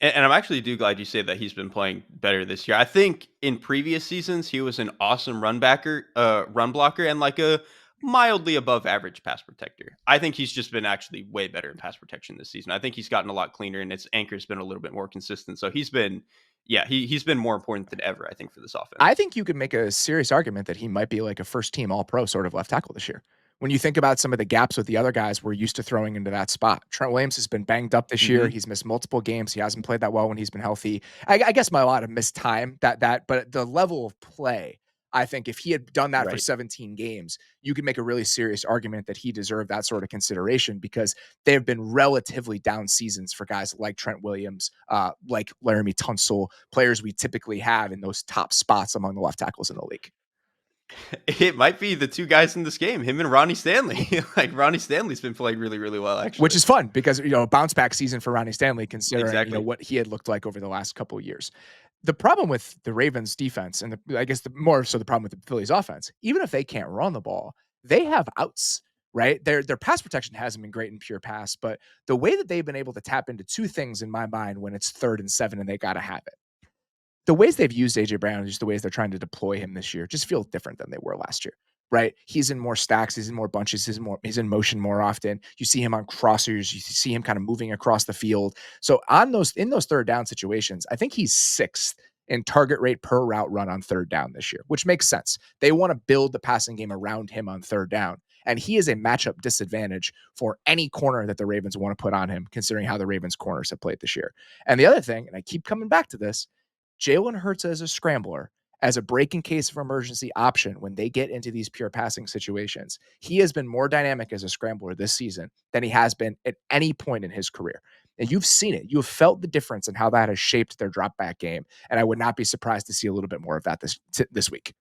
And I'm actually do glad you say that he's been playing better this year. I think in previous seasons he was an awesome run blocker, and like a mildly above average pass protector. I think he's just been actually way better in pass protection this season. I think he's gotten a lot cleaner, and his anchor's been a little bit more consistent. So he's been, yeah, he's been more important than ever, I think, for this I offense. think you could make a serious argument that he might be like a first team all pro sort of left tackle this year. When you think about some of the gaps with the other guys we're used to throwing into that spot, Trent Williams has been banged up this year. Hmm. He's missed multiple games. He hasn't played that well when he's been healthy. I guess my lot of missed time but the level of play, I think if he had done that for Right. 17 games, you could make a really serious argument that he deserved that sort of consideration because they have been relatively down seasons for guys like Trent Williams, like Laramie Tunsil, players we typically have in those top spots among the left tackles in the league. It might be the two guys in this game, him and Ronnie Stanley. Like Ronnie Stanley's been playing really, really well, Which actually. is fun because, bounce back season for Ronnie Stanley considering, Exactly. what he had looked like over the last couple of years. The problem with the Ravens defense and I guess the more so the problem with the Phillies offense, even if they can't run the ball, they have outs, right? Their pass protection hasn't been great in pure pass, but the way that they've been able to tap into two things in my mind when it's 3rd and 7 and they got to have it. The ways they've used AJ Brown and just the ways they're trying to deploy him this year just feel different than they were last year, right? He's in more stacks, he's in more bunches, he's in motion more often. You see him on crossers, you see him kind of moving across the field. So in those 3rd down situations, I think he's 6th in target rate per route run on 3rd down this year, which makes sense. They want to build the passing game around him on 3rd down. And he is a matchup disadvantage for any corner that the Ravens want to put on him, considering how the Ravens corners have played this year. And the other thing, and I keep coming back to this, Jalen Hurts as a scrambler, as a break in case of emergency option when they get into these pure passing situations. He has been more dynamic as a scrambler this season than he has been at any point in his career. And you've seen it. You have felt the difference in how that has shaped their drop back game. And I would not be surprised to see a little bit more of that this week.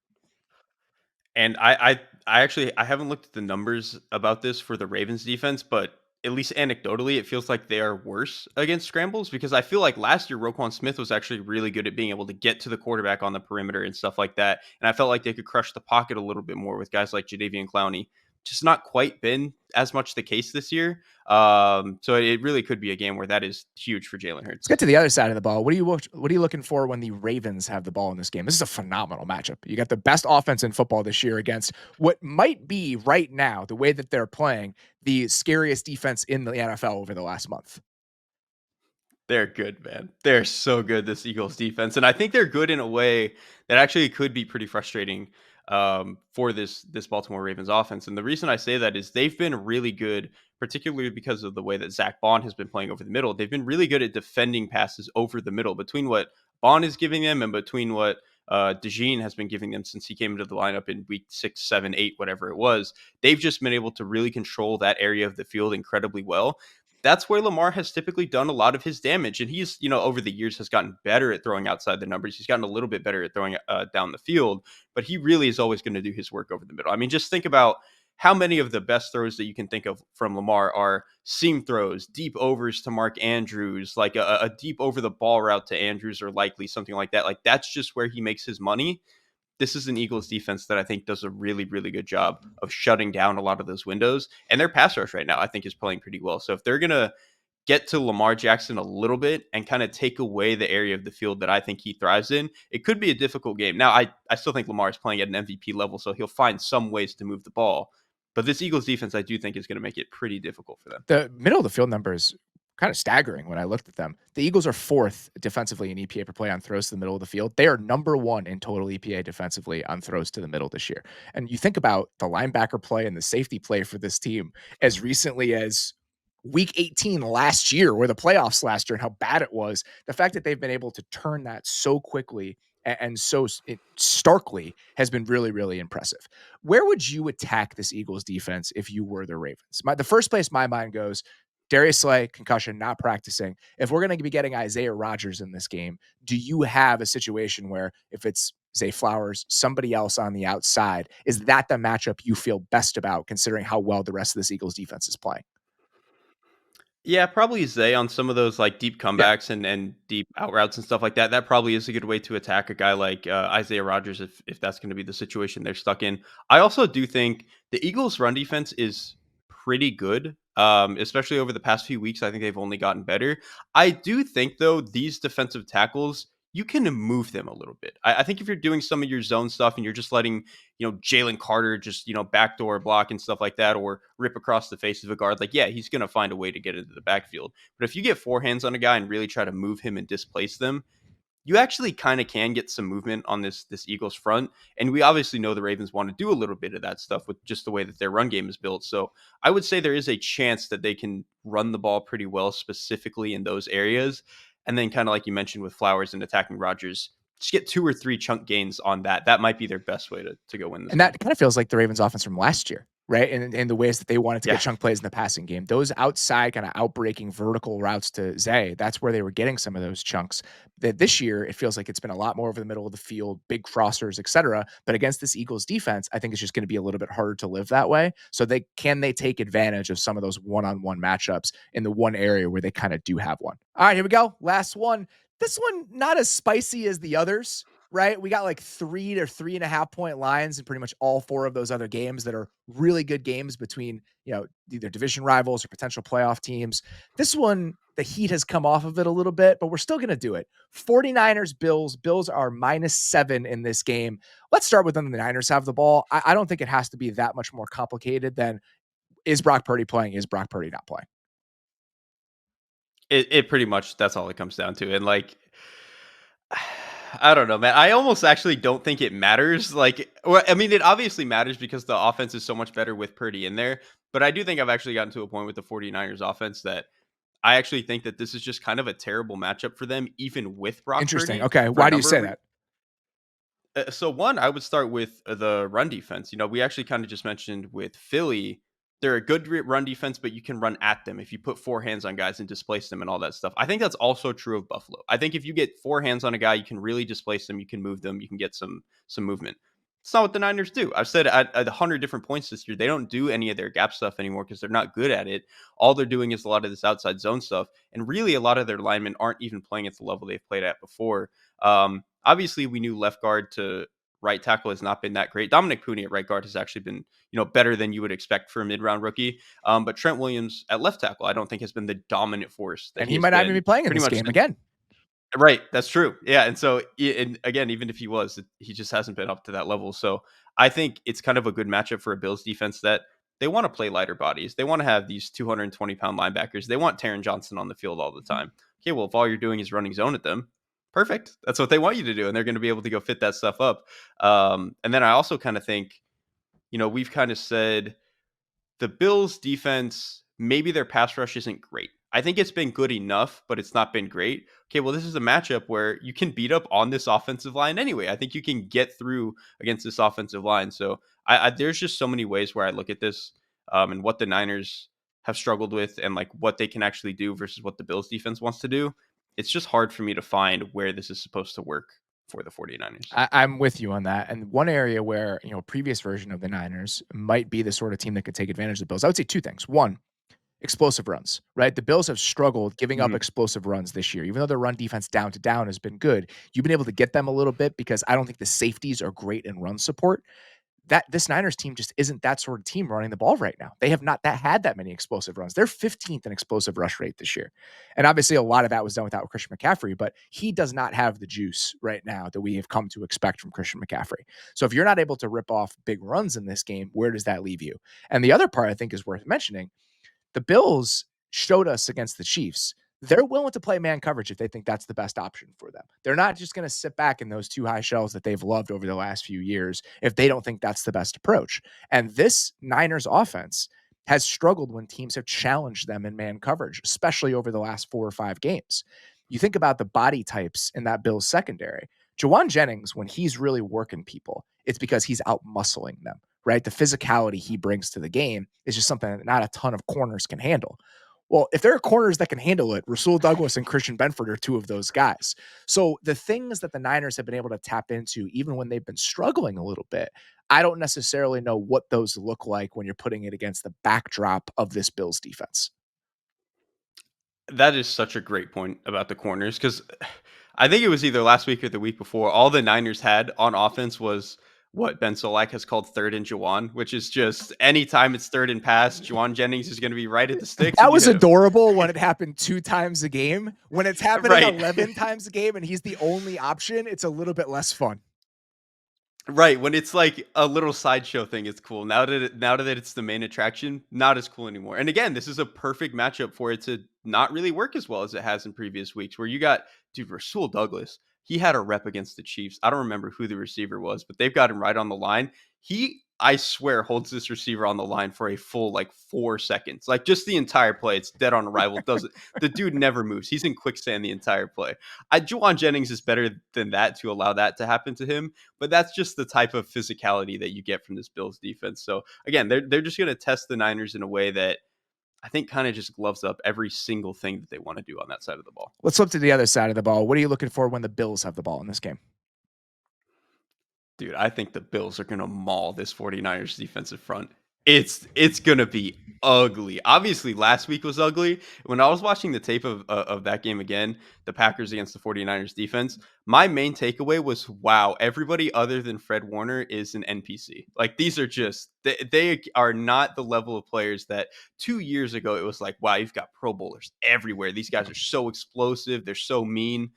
And I actually I haven't looked at the numbers about this for the Ravens defense, but at least anecdotally, it feels like they are worse against scrambles because I feel like last year Roquan Smith was actually really good at being able to get to the quarterback on the perimeter and stuff like that. And I felt like they could crush the pocket a little bit more with guys like Jadeveon Clowney. Just not quite been as much the case this year. So it really could be a game where that is huge for Jalen Let's get Hurts. to the other side of the ball. What are you looking for when the Ravens have the ball in this game? This is a phenomenal matchup. You got the best offense in football this year against what might be right now, the way that they're playing, the scariest defense in the NFL over the last month. They're good, man. They're so good, this Eagles defense, and I think they're good in a way that actually could be pretty frustrating for this Baltimore Ravens offense. And the reason I say that is they've been really good, particularly because of the way that Zach Bond has been playing over the middle. They've been really good at defending passes over the middle between what Bond is giving them and between what DeJean has been giving them since he came into the lineup in week 6, 7, 8, whatever it was. They've just been able to really control that area of the field incredibly well. That's where Lamar has typically done a lot of his damage. And he's, over the years has gotten better at throwing outside the numbers. He's gotten a little bit better at throwing down the field, but he really is always going to do his work over the middle. I mean, just think about how many of the best throws that you can think of from Lamar are seam throws, deep overs to Mark Andrews, like a deep over the ball route to Andrews or likely something like that. Like that's just where he makes his money. This is an Eagles defense that I think does a really, really good job of shutting down a lot of those windows. And their pass rush right now, I think, is playing pretty well. So if they're going to get to Lamar Jackson a little bit and kind of take away the area of the field that I think he thrives in, it could be a difficult game. Now, I still think Lamar is playing at an MVP level, so he'll find some ways to move the ball. But this Eagles defense, I do think, is going to make it pretty difficult for them. The middle of the field numbers kind of staggering when I looked at them. The Eagles are fourth defensively in EPA per play on throws to the middle of the field. They are number one in total EPA defensively on throws to the middle this year. And you think about the linebacker play and the safety play for this team as recently as week 18 last year, where the playoffs last year and how bad it was. The fact that they've been able to turn that so quickly and so starkly has been really, really impressive. Where would you attack this Eagles defense if you were the Ravens? The first place my mind goes, Darius Slay, concussion, not practicing. If we're going to be getting Isaiah Rodgers in this game, do you have a situation where if it's Zay Flowers, somebody else on the outside, is that the matchup you feel best about considering how well the rest of this Eagles defense is playing? Yeah, probably Zay on some of those like deep Yeah. comebacks and deep out routes and stuff like that. That probably is a good way to attack a guy like Isaiah Rodgers if that's going to be the situation they're stuck in. I also do think the Eagles' run defense is pretty good, especially over the past few weeks. I think they've only gotten better. I do think though these defensive tackles, you can move them a little bit. I think if you're doing some of your zone stuff and you're just letting Jalen Carter just backdoor block and stuff like that, or rip across the face of a guard, like yeah, he's going to find a way to get into the backfield. But if you get four hands on a guy and really try to move him and displace them, you actually kind of can get some movement on this Eagles front. And we obviously know the Ravens want to do a little bit of that stuff with just the way that their run game is built. So I would say there is a chance that they can run the ball pretty well, specifically in those areas. And then kind of like you mentioned with Flowers and attacking Rodgers, just get 2 or 3 chunk gains on that. That might be their best way to go win this And game. that kind of feels like the Ravens offense from last year, right? And the ways that they wanted to Yeah. get chunk plays in the passing game. Those outside kind of outbreaking vertical routes to Zay, that's where they were getting some of those chunks. That this year, it feels like it's been a lot more over the middle of the field, big crossers, et cetera. But against this Eagles defense, I think it's just going to be a little bit harder to live that way. So they take advantage of some of those one-on-one matchups in the one area where they kind of do have one. All right, here we go. Last one. This one, not as spicy as the others, right? We got like 3 to 3.5 point lines in pretty much all 4 of those other games that are really good games between, either division rivals or potential playoff teams. This one, the heat has come off of it a little bit, but we're still going to do it. 49ers, Bills. Bills are -7 in this game. Let's start with them. The Niners have the ball. I don't think it has to be that much more complicated than is Brock Purdy playing? Is Brock Purdy not playing? It pretty much, that's all it comes down to. And like, I don't know, man. I almost actually don't think it matters. Like, well, I mean, it obviously matters because the offense is so much better with Purdy in there. But I do think I've actually gotten to a point with the 49ers offense that I actually think that this is just kind of a terrible matchup for them, even with Brock Interesting. Purdy, Okay. for a Why do you number say of that? so one, I would start with the run defense. We actually kind of just mentioned with Philly, they're a good run defense, but you can run at them if you put four hands on guys and displace them and all that stuff. I think that's also true of Buffalo. I think if you get four hands on a guy, you can really displace them, you can move them, you can get some movement. It's not what the Niners do. I've said at 100 different points this year, they don't do any of their gap stuff anymore because they're not good at it. All they're doing is a lot of this outside zone stuff, and really a lot of their linemen aren't even playing at the level they've played at before. Obviously, we knew left guard to right tackle has not been that great. Dominic Pooney at right guard has actually been, better than you would expect for a mid-round rookie. But Trent Williams at left tackle, I don't think has been the dominant force that And he he has might not even been be playing in pretty this much game since. again. Right, that's true. Yeah, and so and again, even if he was, he just hasn't been up to that level. So I think it's kind of a good matchup for a Bills defense that they want to play lighter bodies. They want to have these 220-pound linebackers. They want Taron Johnson on the field all the time. Okay, well, if all you're doing is running zone at them, perfect. That's what they want you to do, and they're going to be able to go fit that stuff up. And then I also kind of think, we've kind of said the Bills defense, maybe their pass rush isn't great. I think it's been good enough, but it's not been great. Okay, well, this is a matchup where you can beat up on this offensive line anyway. I think you can get through against this offensive line. So there's just so many ways where I look at this and what the Niners have struggled with and like what they can actually do versus what the Bills defense wants to do. It's just hard for me to find where this is supposed to work for the 49ers. I'm with you on that. And one area where, a previous version of the Niners might be the sort of team that could take advantage of the Bills, I would say two things. One, explosive runs, right? The Bills have struggled giving up Mhm. explosive runs this year. Even though their run defense down to down has been good, you've been able to get them a little bit because I don't think the safeties are great in run support. That this Niners team just isn't that sort of team running the ball right now. They have not had that many explosive runs. They're 15th in explosive rush rate this year. And obviously a lot of that was done without Christian McCaffrey, but he does not have the juice right now that we have come to expect from Christian McCaffrey. So if you're not able to rip off big runs in this game, where does that leave you? And the other part I think is worth mentioning, the Bills showed us against the Chiefs. They're willing to play man coverage if they think that's the best option for them. They're not just going to sit back in those two high shells that they've loved over the last few years if they don't think that's the best approach. And this Niners offense has struggled when teams have challenged them in man coverage, especially over the last 4 or 5 games. You think about the body types in that Bills secondary. Jawan Jennings, when he's really working people, it's because he's out muscling them, right? The physicality he brings to the game is just something that not a ton of corners can handle. Well, if there are corners that can handle it, Rasul Douglas and Christian Benford are two of those guys. So the things that the Niners have been able to tap into, even when they've been struggling a little bit, I don't necessarily know what those look like when you're putting it against the backdrop of this Bills defense. That is such a great point about the corners because I think it was either last week or the week before. All the Niners had on offense was what Ben Solak has called third and Juwan, which is just anytime it's third and pass, Juwan Jennings is going to be right at the sticks That and you was hit him. adorable when it happened 2 times a game. When it's happening Right. 11 times a game and he's the only option, it's a little bit less fun. Right, when it's like a little sideshow thing, it's cool. Now that it's the main attraction, not as cool anymore. And again, this is a perfect matchup for it to not really work as well as it has in previous weeks, where you got dude Rasul Douglas. He had a rep against the Chiefs. I don't remember who the receiver was, but they've got him right on the line. I swear, holds this receiver on the line for a full like 4 seconds, like just the entire play. It's dead on arrival. Does it? The dude never moves. He's in quicksand the entire play. Juwan Jennings is better than that to allow that to happen to him, but that's just the type of physicality that you get from this Bills defense. So again, they're just going to test the Niners in a way that I think kind of just gloves up every single thing that they want to do on that side of the ball. Let's flip to the other side of the ball. What are you looking for when the Bills have the ball in this game? Dude, I think the Bills are going to maul this 49ers defensive front. It's going to be ugly. Obviously, last week was ugly. When I was watching the tape of that game again, the Packers against the 49ers defense, my main takeaway was wow, everybody other than Fred Warner is an NPC. Like these are just they are not the level of players that 2 years ago it was like, wow, you've got pro bowlers everywhere. These guys are so explosive, they're so mean.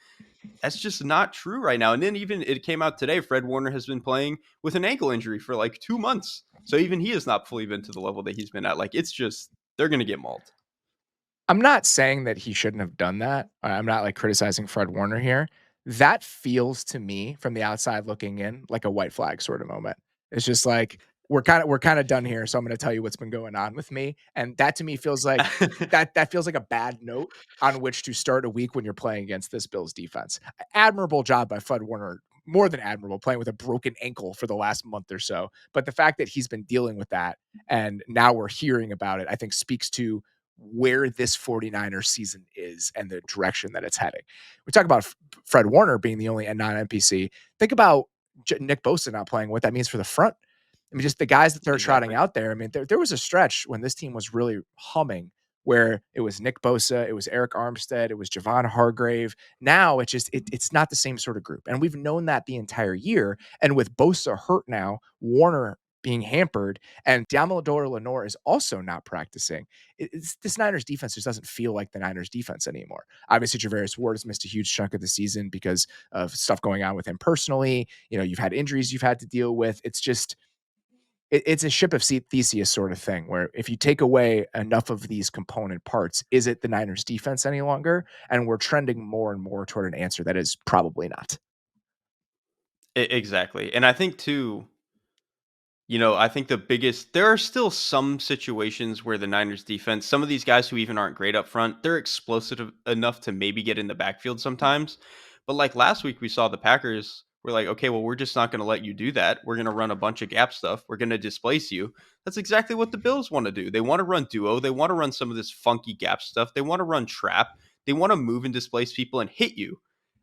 That's just not true right now. And then even it came out today, Fred Warner has been playing with an ankle injury for like 2 months. So even he has not fully been to the level that he's been at. Like it's just they're gonna get mauled. I'm not saying that he shouldn't have done that. I'm not like criticizing Fred Warner here. That feels to me from the outside looking in like a white flag sort of moment. It's just like we're kind of done here, so I'm going to tell you what's been going on with me, and that to me feels like that feels like a bad note on which to start a week when you're playing against this Bills defense. Admirable job by Fred Warner, more than admirable, playing with a broken ankle for the last month or so. But the fact that he's been dealing with that and now we're hearing about it, I think speaks to where this 49ers season is and the direction that it's heading. We talk about Fred Warner being the only non-NPC. Think about Nick Bosa not playing, what that means for the front. I mean, just the guys that they're trotting Exactly. out there. I mean, there was a stretch when this team was really humming where it was Nick Bosa, it was Eric Armstead, it was Javon Hargrave. Now it's not the same sort of group. And we've known that the entire year. And with Bosa hurt now, Warner being hampered, and Damolador Lenore is also not practicing. This Niners defense just doesn't feel like the Niners defense anymore. Obviously, Javarius Ward has missed a huge chunk of the season because of stuff going on with him personally. You've had injuries you've had to deal with. It's just it's a ship of Theseus sort of thing where if you take away enough of these component parts, is it the Niners defense any longer? And we're trending more and more toward an answer that is probably not. Exactly. And I think too, I think there are still some situations where the Niners defense, some of these guys who even aren't great up front, they're explosive enough to maybe get in the backfield sometimes. But like last week, we saw the Packers were like, okay, well, we're just not going to let you do that. We're going to run a bunch of gap stuff. We're going to displace you. That's exactly what the Bills want to do. They want to run duo. They want to run some of this funky gap stuff. They want to run trap. They want to move and displace people and hit you.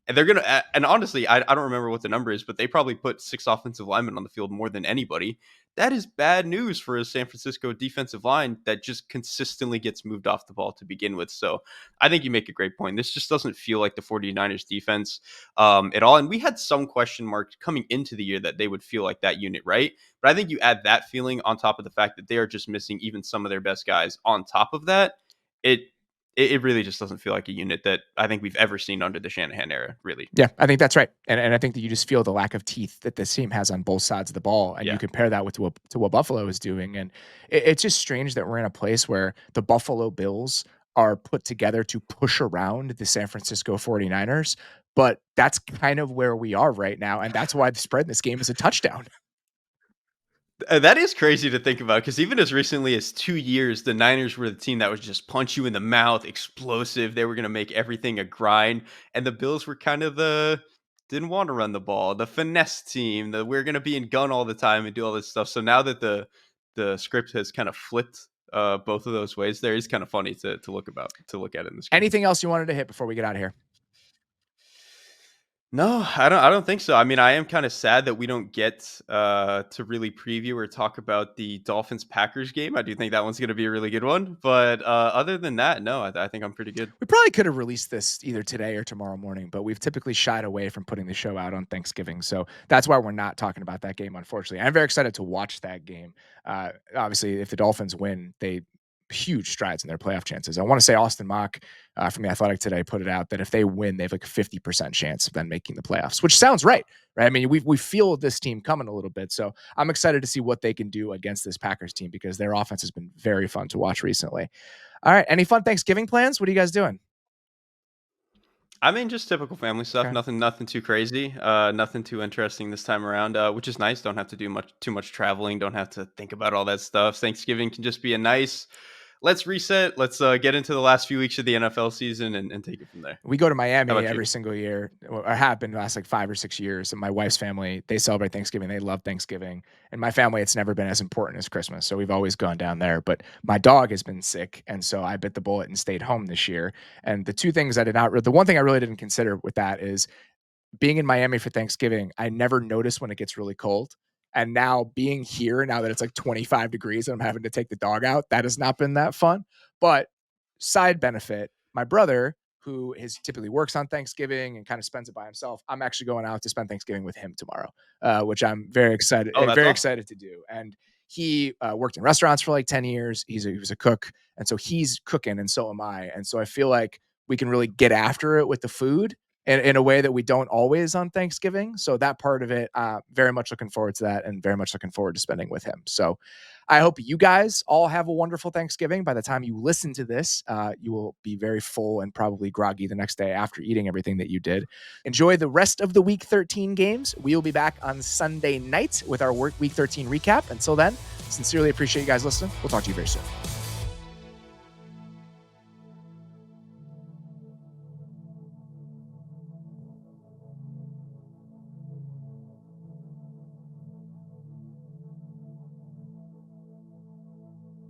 And they're gonna, and honestly, I don't remember what the number is, but they probably put 6 offensive linemen on the field more than anybody. That is bad news for a San Francisco defensive line that just consistently gets moved off the ball to begin with. So I think you make a great point. This just doesn't feel like the 49ers defense at all. And we had some question marks coming into the year that they would feel like that unit, right? But I think you add that feeling on top of the fact that they are just missing even some of their best guys on top of that. It it really just doesn't feel like a unit that I think we've ever seen under the Shanahan era, really. Yeah, I think that's right, and I think that you just feel the lack of teeth that this team has on both sides of the ball, and you Yeah. compare that with to what Buffalo is doing, and it's just strange that we're in a place where the Buffalo Bills are put together to push around the San Francisco 49ers, but that's kind of where we are right now, and that's why the spread in this game is a touchdown. That is crazy to think about because even as recently as 2 years, the Niners were the team that was just punch you in the mouth, explosive. They were going to make everything a grind. And the Bills were kind of the didn't want to run the ball, the finesse team, the we're going to be in gun all the time and do all this stuff. So now that the script has kind of flipped both of those ways, there is kind of funny to look at in this game. Anything else you wanted to hit before we get out of here? No, I don't think so. I mean, I am kind of sad that we don't get to really preview or talk about the Dolphins Packers game. I do think that one's going to be a really good one, but other than that, no, I think I'm pretty good. We probably could have released this either today or tomorrow morning, but we've typically shied away from putting the show out on Thanksgiving. So that's why we're not talking about that game, unfortunately. I'm very excited to watch that game. Obviously, if the Dolphins win, they huge strides in their playoff chances. I want to say Austin Mock from the Athletic today put it out that if they win, they have like a 50% chance of then making the playoffs, which sounds right. Right. I mean, we feel this team coming a little bit. So I'm excited to see what they can do against this Packers team because their offense has been very fun to watch recently. All right. Any fun Thanksgiving plans? What are you guys doing? I mean, just typical family stuff. Okay. Nothing too crazy. Nothing too interesting this time around. Which is nice. Don't have to do too much traveling. Don't have to think about all that stuff. Thanksgiving can just be a nice. Let's reset. Let's get into the last few weeks of the NFL season and take it from there. We go to How Miami about you? every single year, or have been the last like 5 or 6 years. And my wife's family, they celebrate Thanksgiving. They love Thanksgiving. And my family, it's never been as important as Christmas. So we've always gone down there. But my dog has been sick. And so I bit the bullet and stayed home this year. And the two things I did not, the one thing I really didn't consider with that is being in Miami for Thanksgiving, I never notice when it gets really cold. And now being here, now that it's like 25 degrees and I'm having to take the dog out, that has not been that fun. But side benefit, my brother, who is typically works on Thanksgiving and kind of spends it by himself, I'm actually going out to spend Thanksgiving with him tomorrow, which I'm Oh, that's very awesome. excited to do. And he worked in restaurants for like 10 years. He was a cook. And so he's cooking and so am I. And so I feel like we can really get after it with the food in a way that we don't always on Thanksgiving. So that part of it, very much looking forward to that and very much looking forward to spending with him. So I hope you guys all have a wonderful Thanksgiving. By the time you listen to this, you will be very full and probably groggy the next day after eating everything that you did. Enjoy the rest of the Week 13 games. We will be back on Sunday night with our Week 13 recap. Until then, sincerely appreciate you guys listening. We'll talk to you very soon.